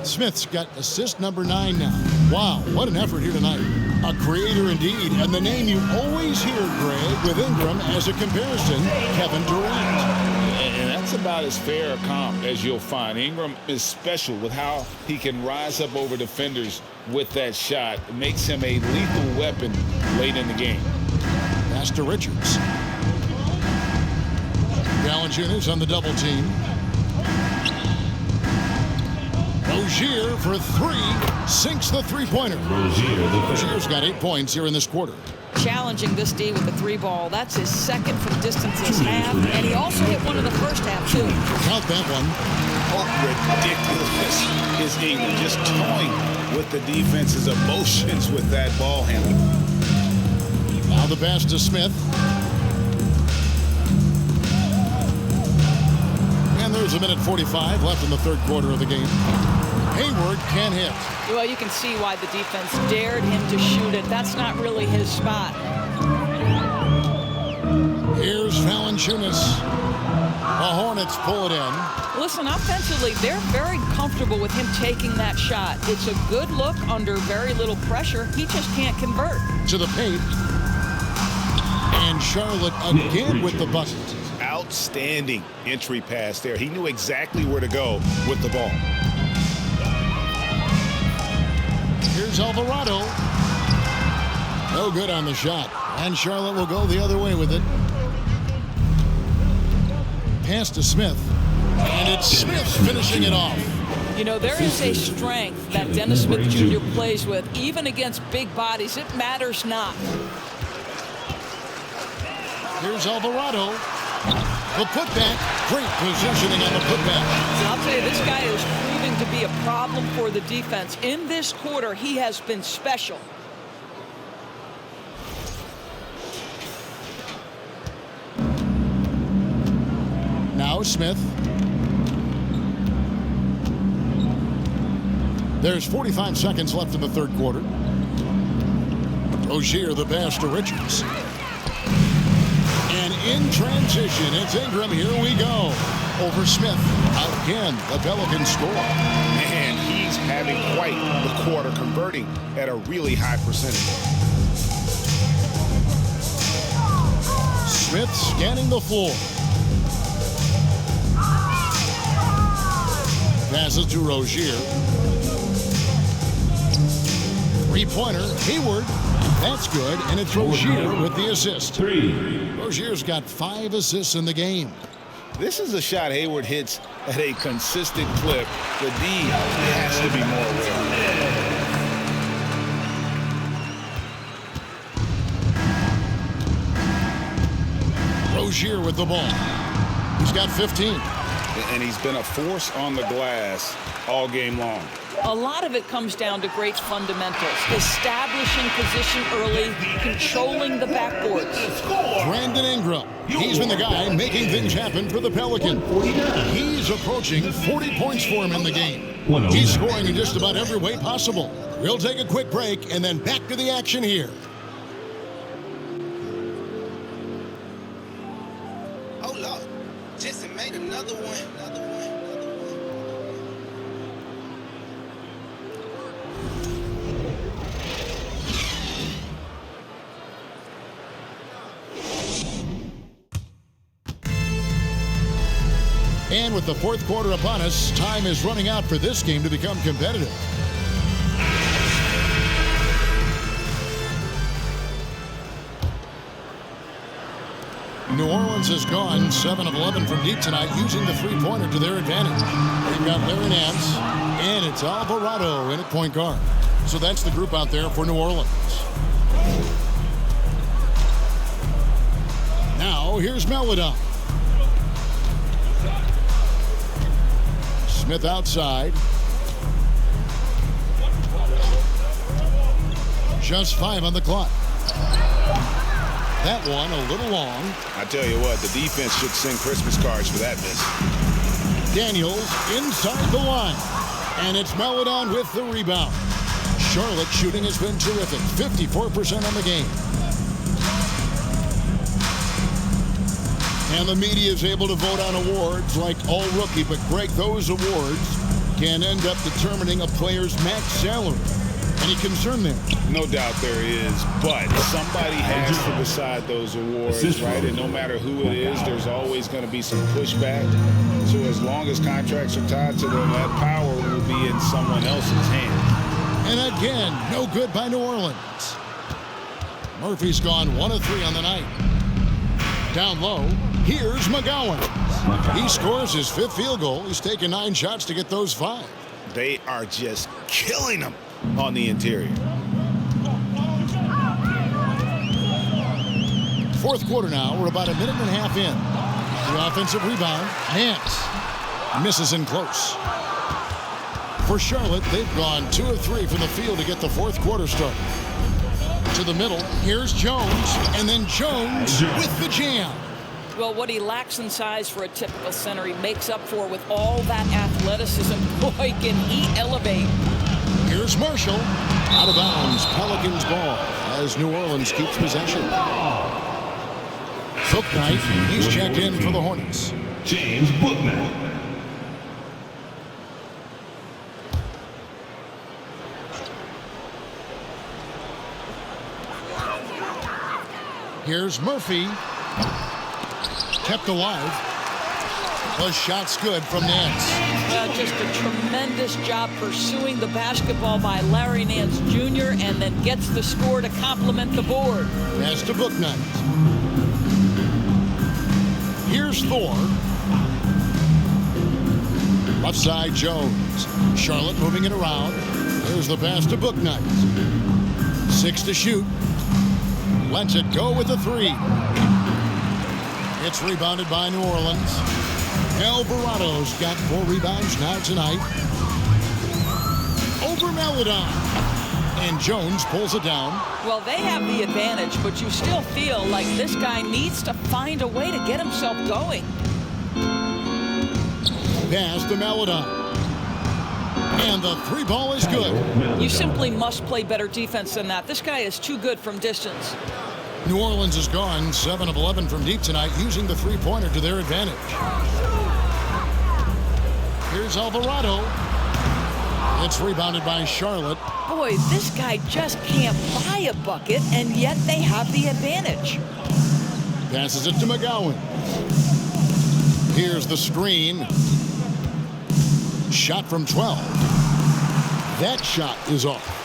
Smith's got assist number 9 now. Wow, what an effort here tonight. A creator indeed, and the name you always hear, Greg, with Ingram as a comparison, Kevin Durant. And that's about as fair a comp as you'll find. Ingram is special with how he can rise up over defenders with that shot. It makes him a lethal weapon late in the game. Pass to Richards. Valanciunas on the double team. Rozier for 3, sinks the three-pointer. Rozier's got 8 points here in this quarter. Challenging this D with the 3-ball. That's his second from distance this half, and he also hit one in the first half, too. Count that one. Oh, ridiculous is Ingram, just toying with the defense's emotions with that ball handling. Now the pass to Smith. And there's a minute 45 left in the third quarter of the game. Hayward can hit. Well, you can see why the defense dared him to shoot it. That's not really his spot. Here's Valanciunas. The Hornets pull it in. Listen, offensively, they're very comfortable with him taking that shot. It's a good look under very little pressure. He just can't convert. To the paint. And Charlotte again with the bucket. Outstanding entry pass there. He knew exactly where to go with the ball. Here's Alvarado. No good on the shot. And Charlotte will go the other way with it. Pass to Smith. And it's Smith finishing it off. You know, there is a strength that Dennis Smith Jr. plays with. Even against big bodies, it matters not. Here's Alvarado. The putback. Great positioning on the putback. I'll tell you, this guy is proving to be a problem for the defense. In this quarter, he has been special. Now Smith. There's 45 seconds left in the third quarter. Rozier the pass to Richards. And in transition, it's Ingram. Here we go. Over Smith. Again, the Pelicans score. And he's having quite the quarter, converting at a really high percentage. Smith scanning the floor. Passes to Rozier. Three-pointer, Hayward. That's good, and it's Rozier with the assist. Rozier's got 5 assists in the game. This is a shot Hayward hits at a consistent clip. The D has to be more aware. Rozier with the ball. He's got 15. And he's been a force on the glass all game long. A lot of it comes down to great fundamentals. Establishing position early, controlling the backboards. Brandon Ingram. He's been the guy making things happen for the Pelicans. He's approaching 40 points for him in the game. He's scoring in just about every way possible. We'll take a quick break and then back to the action here. Oh, Lord. Jesse made another one. And with the fourth quarter upon us, time is running out for this game to become competitive. New Orleans has gone 7 of 11 from deep tonight, using the three-pointer to their advantage. They've got Larry Nance, and it's Alvarado in at point guard. So that's the group out there for New Orleans. Now, here's Melodon. Smith outside. Just 5 on the clock. That one a little long. I tell you what, the defense should send Christmas cards for that miss. Daniels inside the line. And it's Melodon with the rebound. Charlotte shooting has been terrific. 54% on the game. And the media is able to vote on awards like All Rookie. But, Greg, those awards can end up determining a player's max salary. Any concern there? No doubt there is, but somebody has to decide those awards, right? And no matter who it is, there's always going to be some pushback. So as long as contracts are tied to them, that power will be in someone else's hands. And again, no good by New Orleans. Murphy's gone 1 of 3 on the night. Down low, here's McGowan. He scores his 5th field goal. He's taken 9 shots to get those 5. They are just killing them on the interior. Fourth quarter now. We're about a minute and a half in. The offensive rebound. Nance misses in close. For Charlotte, they've gone 2 of 3 from the field to get the fourth quarter started. To the middle, here's Jones, and then Jones with the jam. Well, what he lacks in size for a typical center, he makes up for with all that athleticism. Boy, can he elevate. Here's Marshall. Out of bounds, Pelicans ball as New Orleans keeps possession. Booknight, he's checked in for the Hornets. James Booknight. Here's Murphy. Kept alive. The shot's good from Nance. Just a tremendous job pursuing the basketball by Larry Nance Jr. and then gets the score to complement the board. Pass to Booknight. Here's Thor. Left side, Jones. Charlotte moving it around. There's the pass to Booknight. 6 to shoot. Lets it go with the 3. It's rebounded by New Orleans. Alvarado's got 4 rebounds now tonight. Over Meladon. And Jones pulls it down. Well, they have the advantage, but you still feel like this guy needs to find a way to get himself going. Pass to Meladon. And the 3 ball is good. You simply must play better defense than that. This guy is too good from distance. New Orleans has gone 7 of 11 from deep tonight, using the 3-pointer to their advantage. Here's Alvarado. It's rebounded by Charlotte. Boy, this guy just can't buy a bucket, and yet they have the advantage. Passes it to McGowan. Here's the screen. Shot from 12. That shot is off.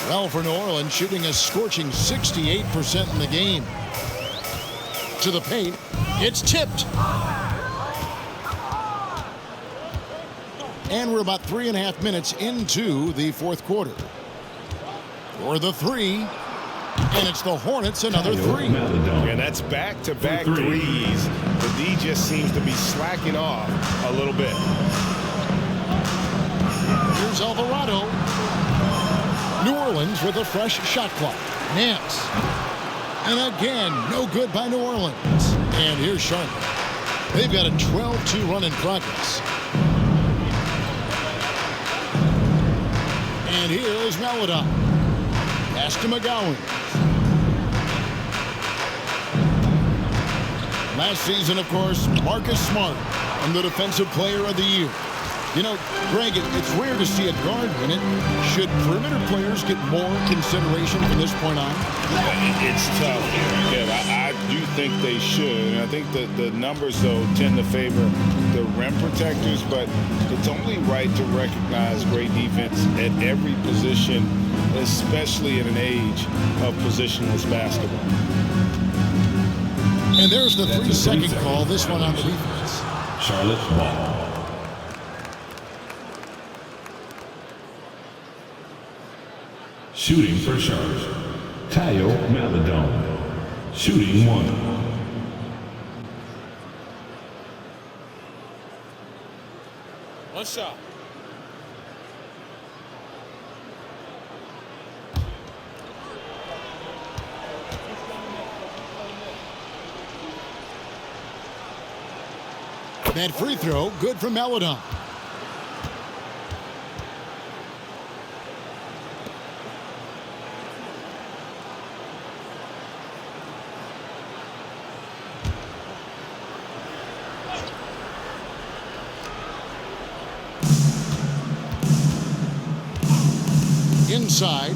Well, for New Orleans, shooting a scorching 68% in the game. To the paint. It's tipped. And we're about 3.5 minutes into the fourth quarter. For the 3. And it's the Hornets, another 3. And that's back-to-back threes. The D just seems to be slacking off a little bit. Here's Alvarado. New Orleans with a fresh shot clock. Nance. And again, no good by New Orleans. And here's Charlotte. They've got a 12-2 run in progress. And here is Meladon. Pass to McGowan. Last season, of course, Marcus Smart, and the Defensive Player of the Year. You know, Greg, it's rare to see a guard win it. Should perimeter players get more consideration from this point on? It's tough. Yeah, I do think they should. And I think that the numbers, though, tend to favor the rim protectors, but it's only right to recognize great defense at every position, especially in an age of positionless basketball. And there's the 3-second call, this one on the defense. Charlotte's ball. Shooting for Charlotte, Tayo Maladon. Shooting 1. One shot. That free throw, good for Meladon. Inside.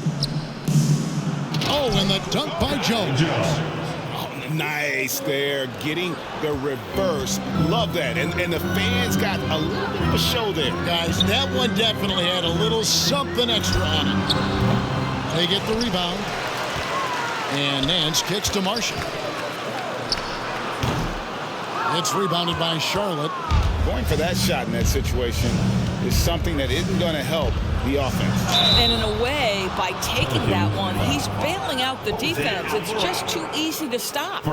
Oh, and the dunk by Jones. Oh, nice there, getting the reverse. Love that. And the fans got a little bit of a show there. Guys, that one definitely had a little something extra on it. They get the rebound. And Nance kicks to Marshall. It's rebounded by Charlotte. Going for that shot in that situation is something that isn't going to help the offense. And in a way, by taking that one, he's bailing out the defense. It's just too easy to stop.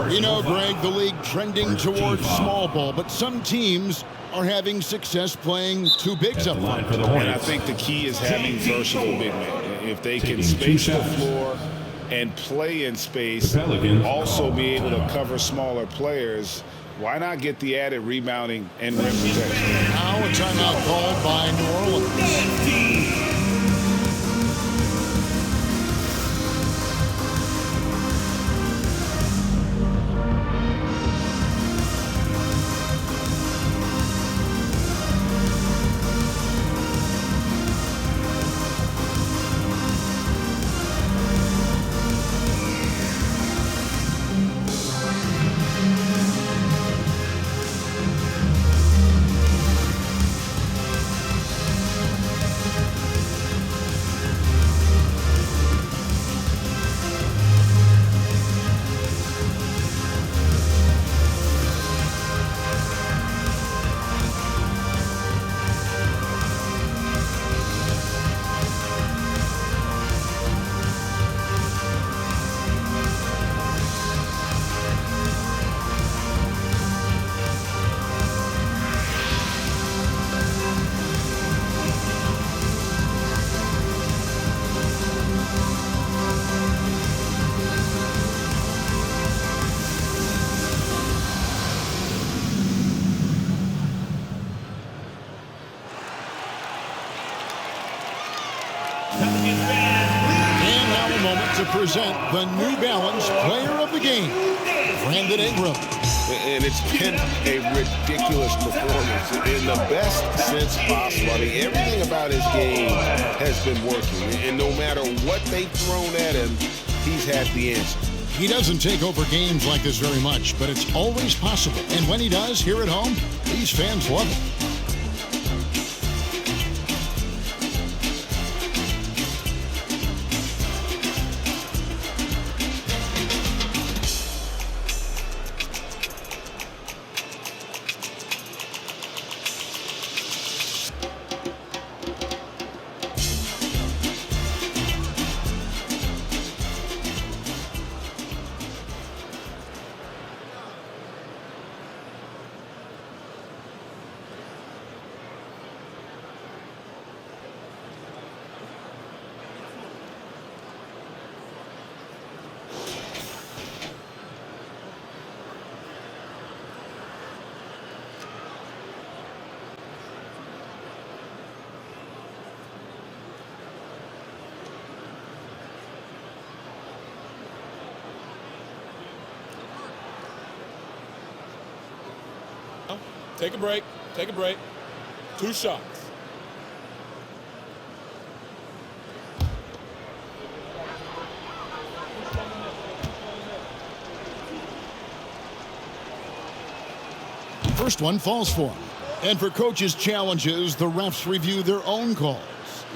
You know, Greg, the league trending towards small ball, but some teams are having success playing two bigs up front. And I think the key is having versatile big men. If they can space the floor and play in space, also be able to cover smaller players, why not get the added rebounding and rim protection? Now a timeout called by New Orleans. moment to present the New Balance Player of the Game, Brandon Ingram. And it's been a ridiculous performance in the best sense possible. I mean, everything about his game has been working. And no matter what they've thrown at him, he's had the answer. He doesn't take over games like this very much, but it's always possible. And when he does, here at home, these fans love it. Take a break. Take a break. 2 shots. First one falls for him. And for coaches' challenges, the refs review their own calls.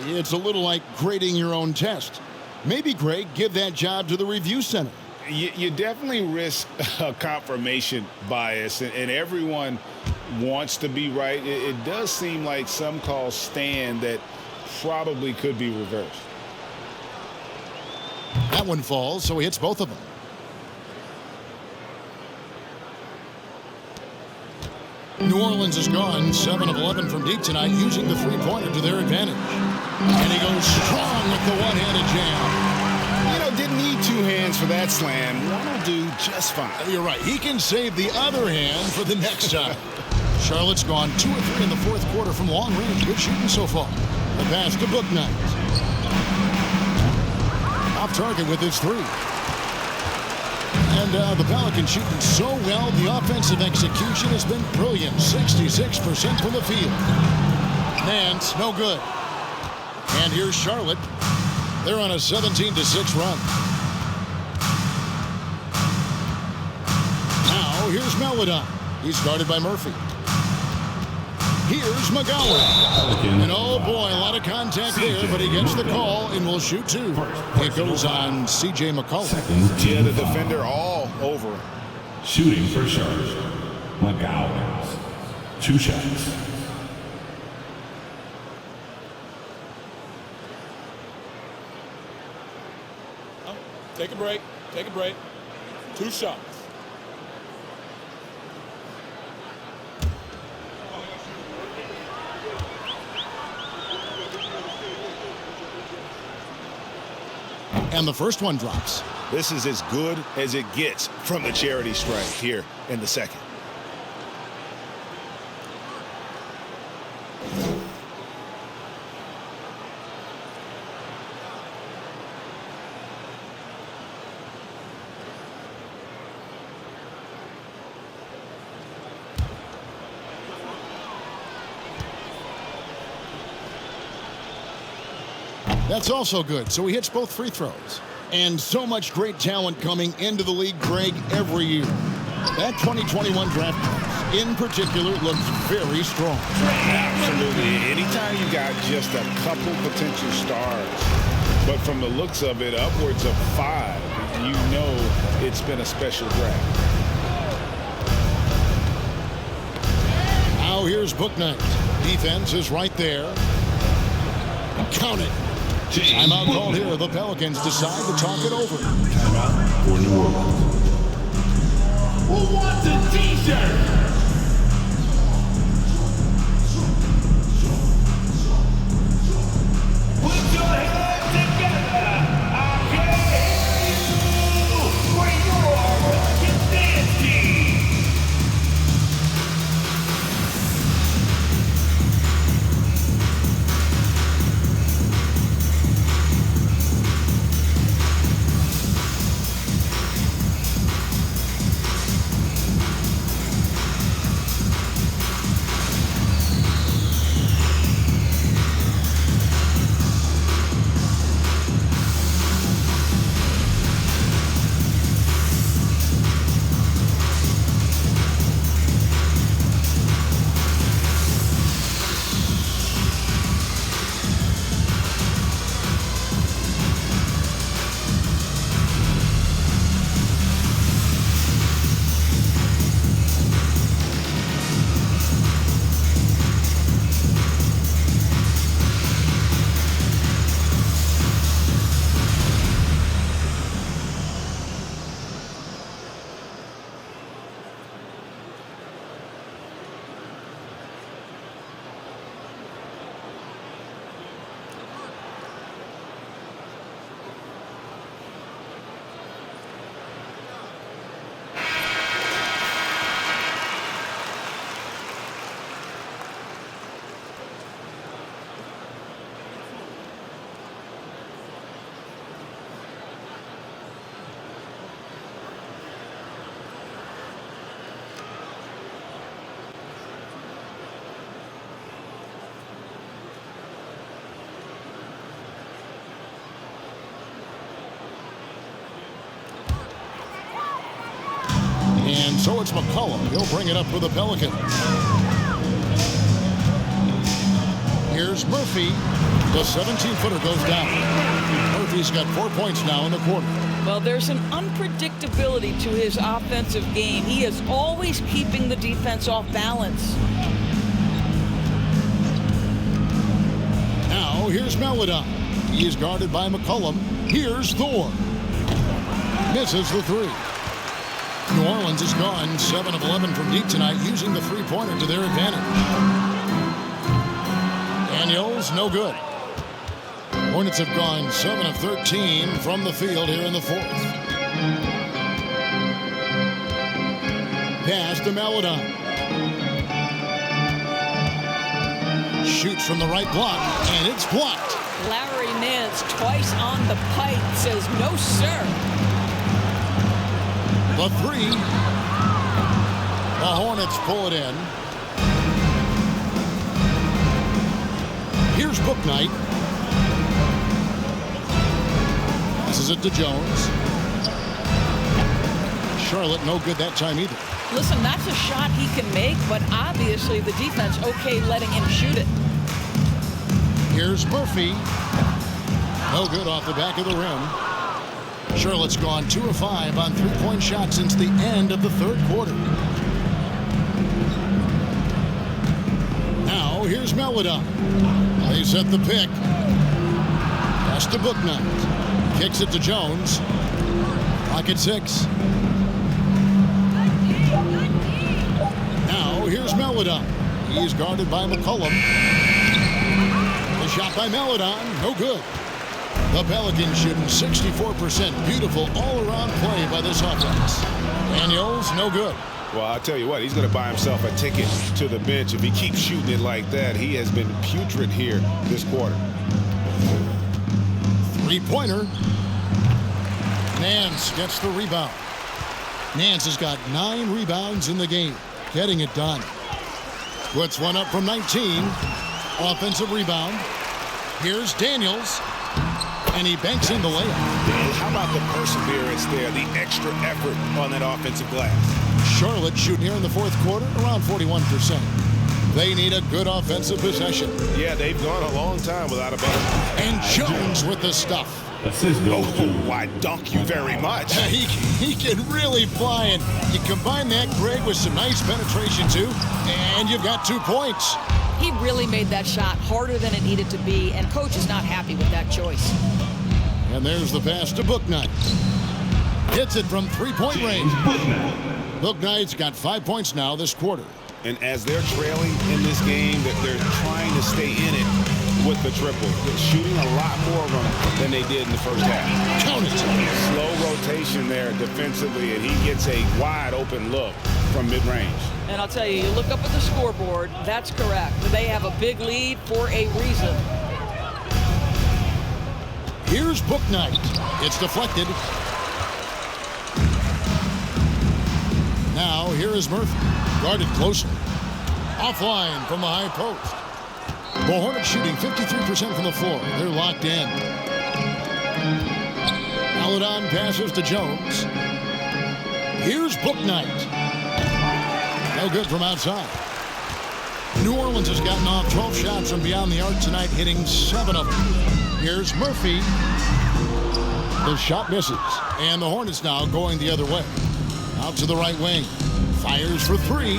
It's a little like grading your own test. Maybe, Greg, give that job to the review center. You definitely risk a confirmation bias, and everyone wants to be right. It does seem like some calls stand that probably could be reversed. That one falls, so he hits both of them. New Orleans has gone 7 of 11 from deep tonight, using the three-pointer to their advantage. And he goes strong with the one-handed jam. Didn't need 2 hands for that slam. One will do just fine. You're right. He can save the other hand for the next time. Charlotte's gone 2 of 3 in the fourth quarter from long range. Good shooting so far. The pass to Booknight. Off target with his 3. And the Pelicans shooting so well. The offensive execution has been brilliant. 66% from the field. Nance, no good. And here's Charlotte. They're on a 17-6 run. Now, here's Melodon. He's guarded by Murphy. Here's McGowan. And oh boy, a lot of contact there, but he gets the call and will shoot 2. It goes on C.J. McCollum. Yeah, the defender all over him. Shooting for Charlotte. McGowan. 2 shots. Take a break. Take a break. 2 shots. And the first one drops. This is as good as it gets from the charity strike here in the second. That's also good, so he hits both free throws. And so much great talent coming into the league, Greg, every year. That 2021 draft class, in particular, looks very strong. Absolutely. Anytime you got just a couple potential stars, but from the looks of it, upwards of 5, you know it's been a special draft. Now here's Booknight. Defense is right there. Count it. Timeout called here. The Pelicans decide to talk it over. Timeout for New Orleans. Who wants a t-shirt? Put your hands together. I can hear you for your Pelicans dance team. And so it's McCollum. He'll bring it up for the Pelicans. Here's Murphy. The 17-footer goes down. Murphy's got 4 points now in the quarter. Well, there's an unpredictability to his offensive game. He is always keeping the defense off balance. Now, here's Maladon. He is guarded by McCollum. Here's Thor. Misses the three. New Orleans has gone 7 of 11 from deep tonight, using the three-pointer to their advantage. Daniels, no good. Hornets have gone 7 of 13 from the field here in the fourth. Pass to Maladon. Shoots from the right block, and it's blocked. Larry Nance twice on the pipe says no, sir. The three. The Hornets pull it in. Here's Bouknight. Passes it to Jones. Charlotte no good that time either. Listen, that's a shot he can make, but obviously the defense okay letting him shoot it. Here's Murphy. No good off the back of the rim. Charlotte's gone 2 of 5 on three-point shots since the end of the third quarter. Now here's Maladon. They set the pick. Pass to Bouknight. Kicks it to Jones. Clock at 6. Now here's Maladon. He's guarded by McCollum. The shot by Maladon, no good. The Pelicans shooting 64%. Beautiful all-around play by this offense. Daniels, no good. Well, I'll tell you what, he's going to buy himself a ticket to the bench if he keeps shooting it like that. He has been putrid here this quarter. Three-pointer. Nance gets the rebound. Nance has got 9 rebounds in the game. Getting it done. Puts one up from 19. Offensive rebound. Here's Daniels. And he banks in the layup. How about the perseverance there, the extra effort on that offensive glass? Charlotte shooting here in the fourth quarter around 41%. They need a good offensive possession. Yeah, they've gone a long time without a bucket. And Jones with the stuff. Oh, why dunk you very much. He can really fly, and you combine that, Greg, with some nice penetration too, and you've got 2 points. He really made that shot harder than it needed to be, and coach is not happy with that choice. And there's the pass to Bouknight. Hits it from three-point range. Bouknight's got 5 points now this quarter. And as they're trailing in this game, that they're trying to stay in it with the triple. They're shooting a lot more of them than they did in the first half. Count it. Slow rotation there defensively, and he gets a wide open look from mid-range. And I'll tell you, you look up at the scoreboard, that's correct. They have a big lead for a reason. Here's Bouknight. It's deflected. Now, here is Murphy. Guarded closely. Offline from the high post. The Hornets shooting 53% from the floor. They're locked in. Maladon passes to Jones. Here's Bouknight. No good from outside. New Orleans has gotten off 12 shots from beyond the arc tonight, hitting 7 of them. Here's Murphy. The shot misses. And the Hornets now going the other way. Out to the right wing. Fires for 3.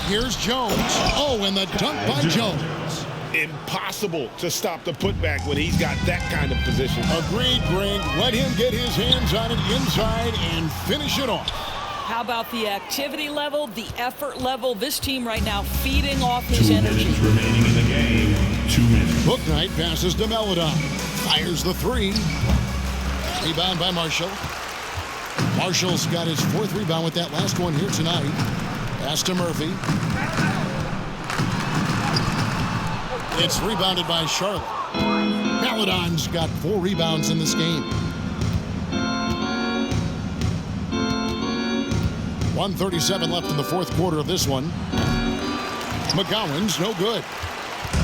Here's Jones. Oh, and the dunk by Jones. Impossible to stop the putback when he's got that kind of position. Agreed, Greg. Let him get his hands on it inside and finish it off. How about the activity level, the effort level? This team right now feeding off his energy. 2 minutes remaining in the game. 2 minutes. Bouknight passes to Maladon. Fires the 3. Rebound by Marshall. Marshall's got his 4th rebound with that last one here tonight. Pass to Murphy. It's rebounded by Charlotte. Maladon's got 4 rebounds in this game. 1:37 left in the fourth quarter of this one. McGowan's no good.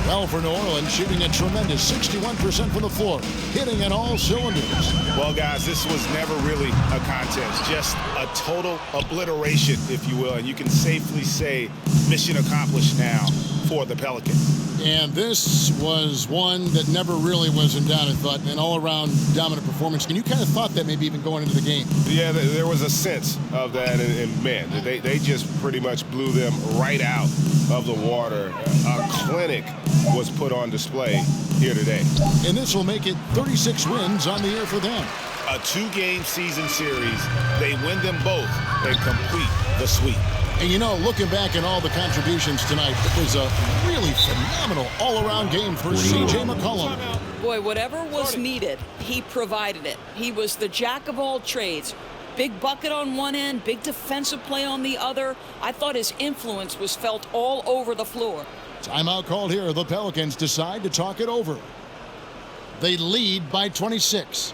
Well, for New Orleans, shooting a tremendous 61% from the floor, hitting at all cylinders. Well, guys, this was never really a contest, just a total obliteration, if you will. And you can safely say mission accomplished now for the Pelicans. And this was one that never really was in doubt, I thought, an all-around dominant performance. And you kind of thought that maybe even going into the game. Yeah, there was a sense of that, and man, they just pretty much blew them right out of the water. A clinic was put on display here today. And this will make it 36 wins on the year for them. A 2-game season series, they win them both and complete the sweep. And you know, looking back at all the contributions tonight, it was a really phenomenal all-around game for C.J. McCollum. Boy, whatever was needed, he provided it. He was the jack of all trades. Big bucket on one end, big defensive play on the other. I thought his influence was felt all over the floor. Timeout called here. The Pelicans decide to talk it over. They lead by 26.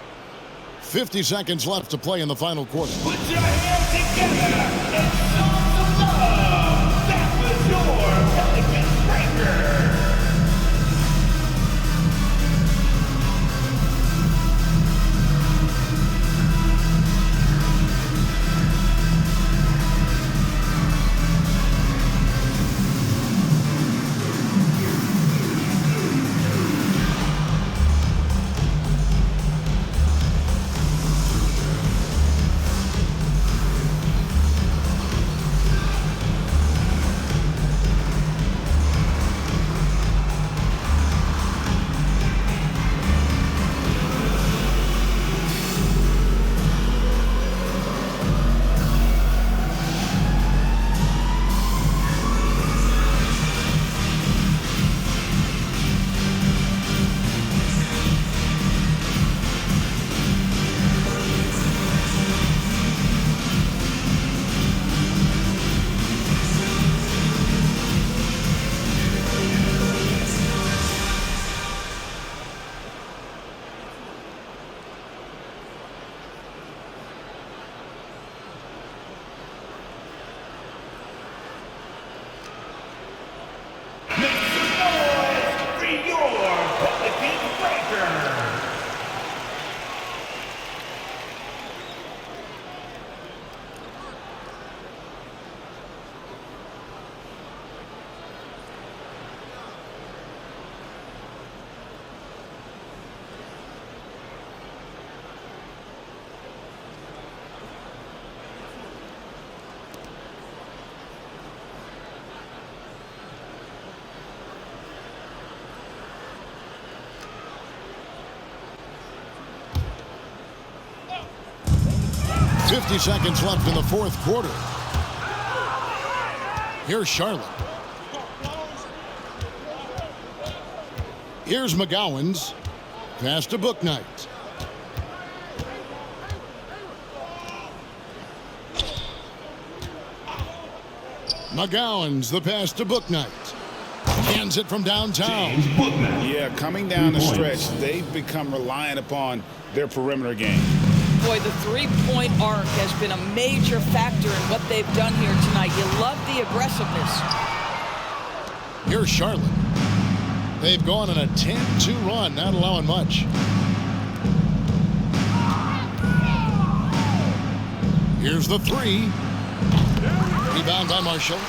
50 seconds left to play in the final quarter. Put your hands together and show some love. That was your Pelicans breaker. .50 seconds left in the fourth quarter. Here's Charlotte. Here's McGowan's. Pass to Bouknight. McGowan's the pass to Bouknight. Hands it from downtown. Yeah, coming down the stretch, they've become reliant upon their perimeter game. Boy, the three-point arc has been a major factor in what they've done here tonight. You love the aggressiveness. Here's Charlotte. They've gone on a 10-2 run, not allowing much. Here's the three. Rebound by Marshall.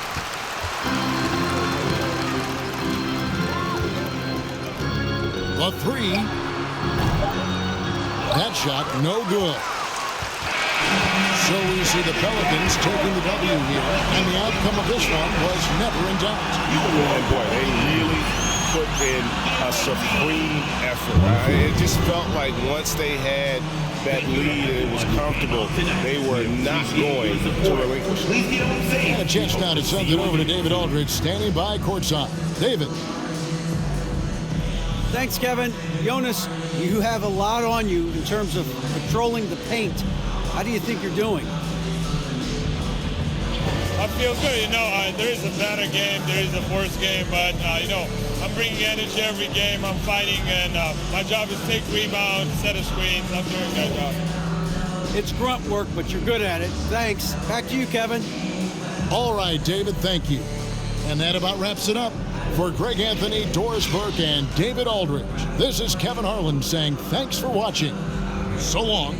The three. That shot, no good. So we see the Pelicans taking the W here, and the outcome of this one was never in doubt. And boy, they really put in a supreme effort. It just felt like once they had that lead and it was comfortable, they were not going to relinquish. And a chance now to send it over to David Aldridge, standing by courtside. David. Thanks, Kevin. Jonas, you have a lot on you in terms of patrolling the paint. How do you think you're doing? I feel good. You know, there is a better game, there is a worse game, but, you know, I'm bringing energy every game. I'm fighting, and my job is to take rebounds, set a screens. I'm doing that job. It's grunt work, but you're good at it. Thanks. Back to you, Kevin. All right, David, thank you. And that about wraps it up For Greg Anthony, Doris Burke, and David Aldridge, this is Kevin Harlan saying thanks for watching. So long.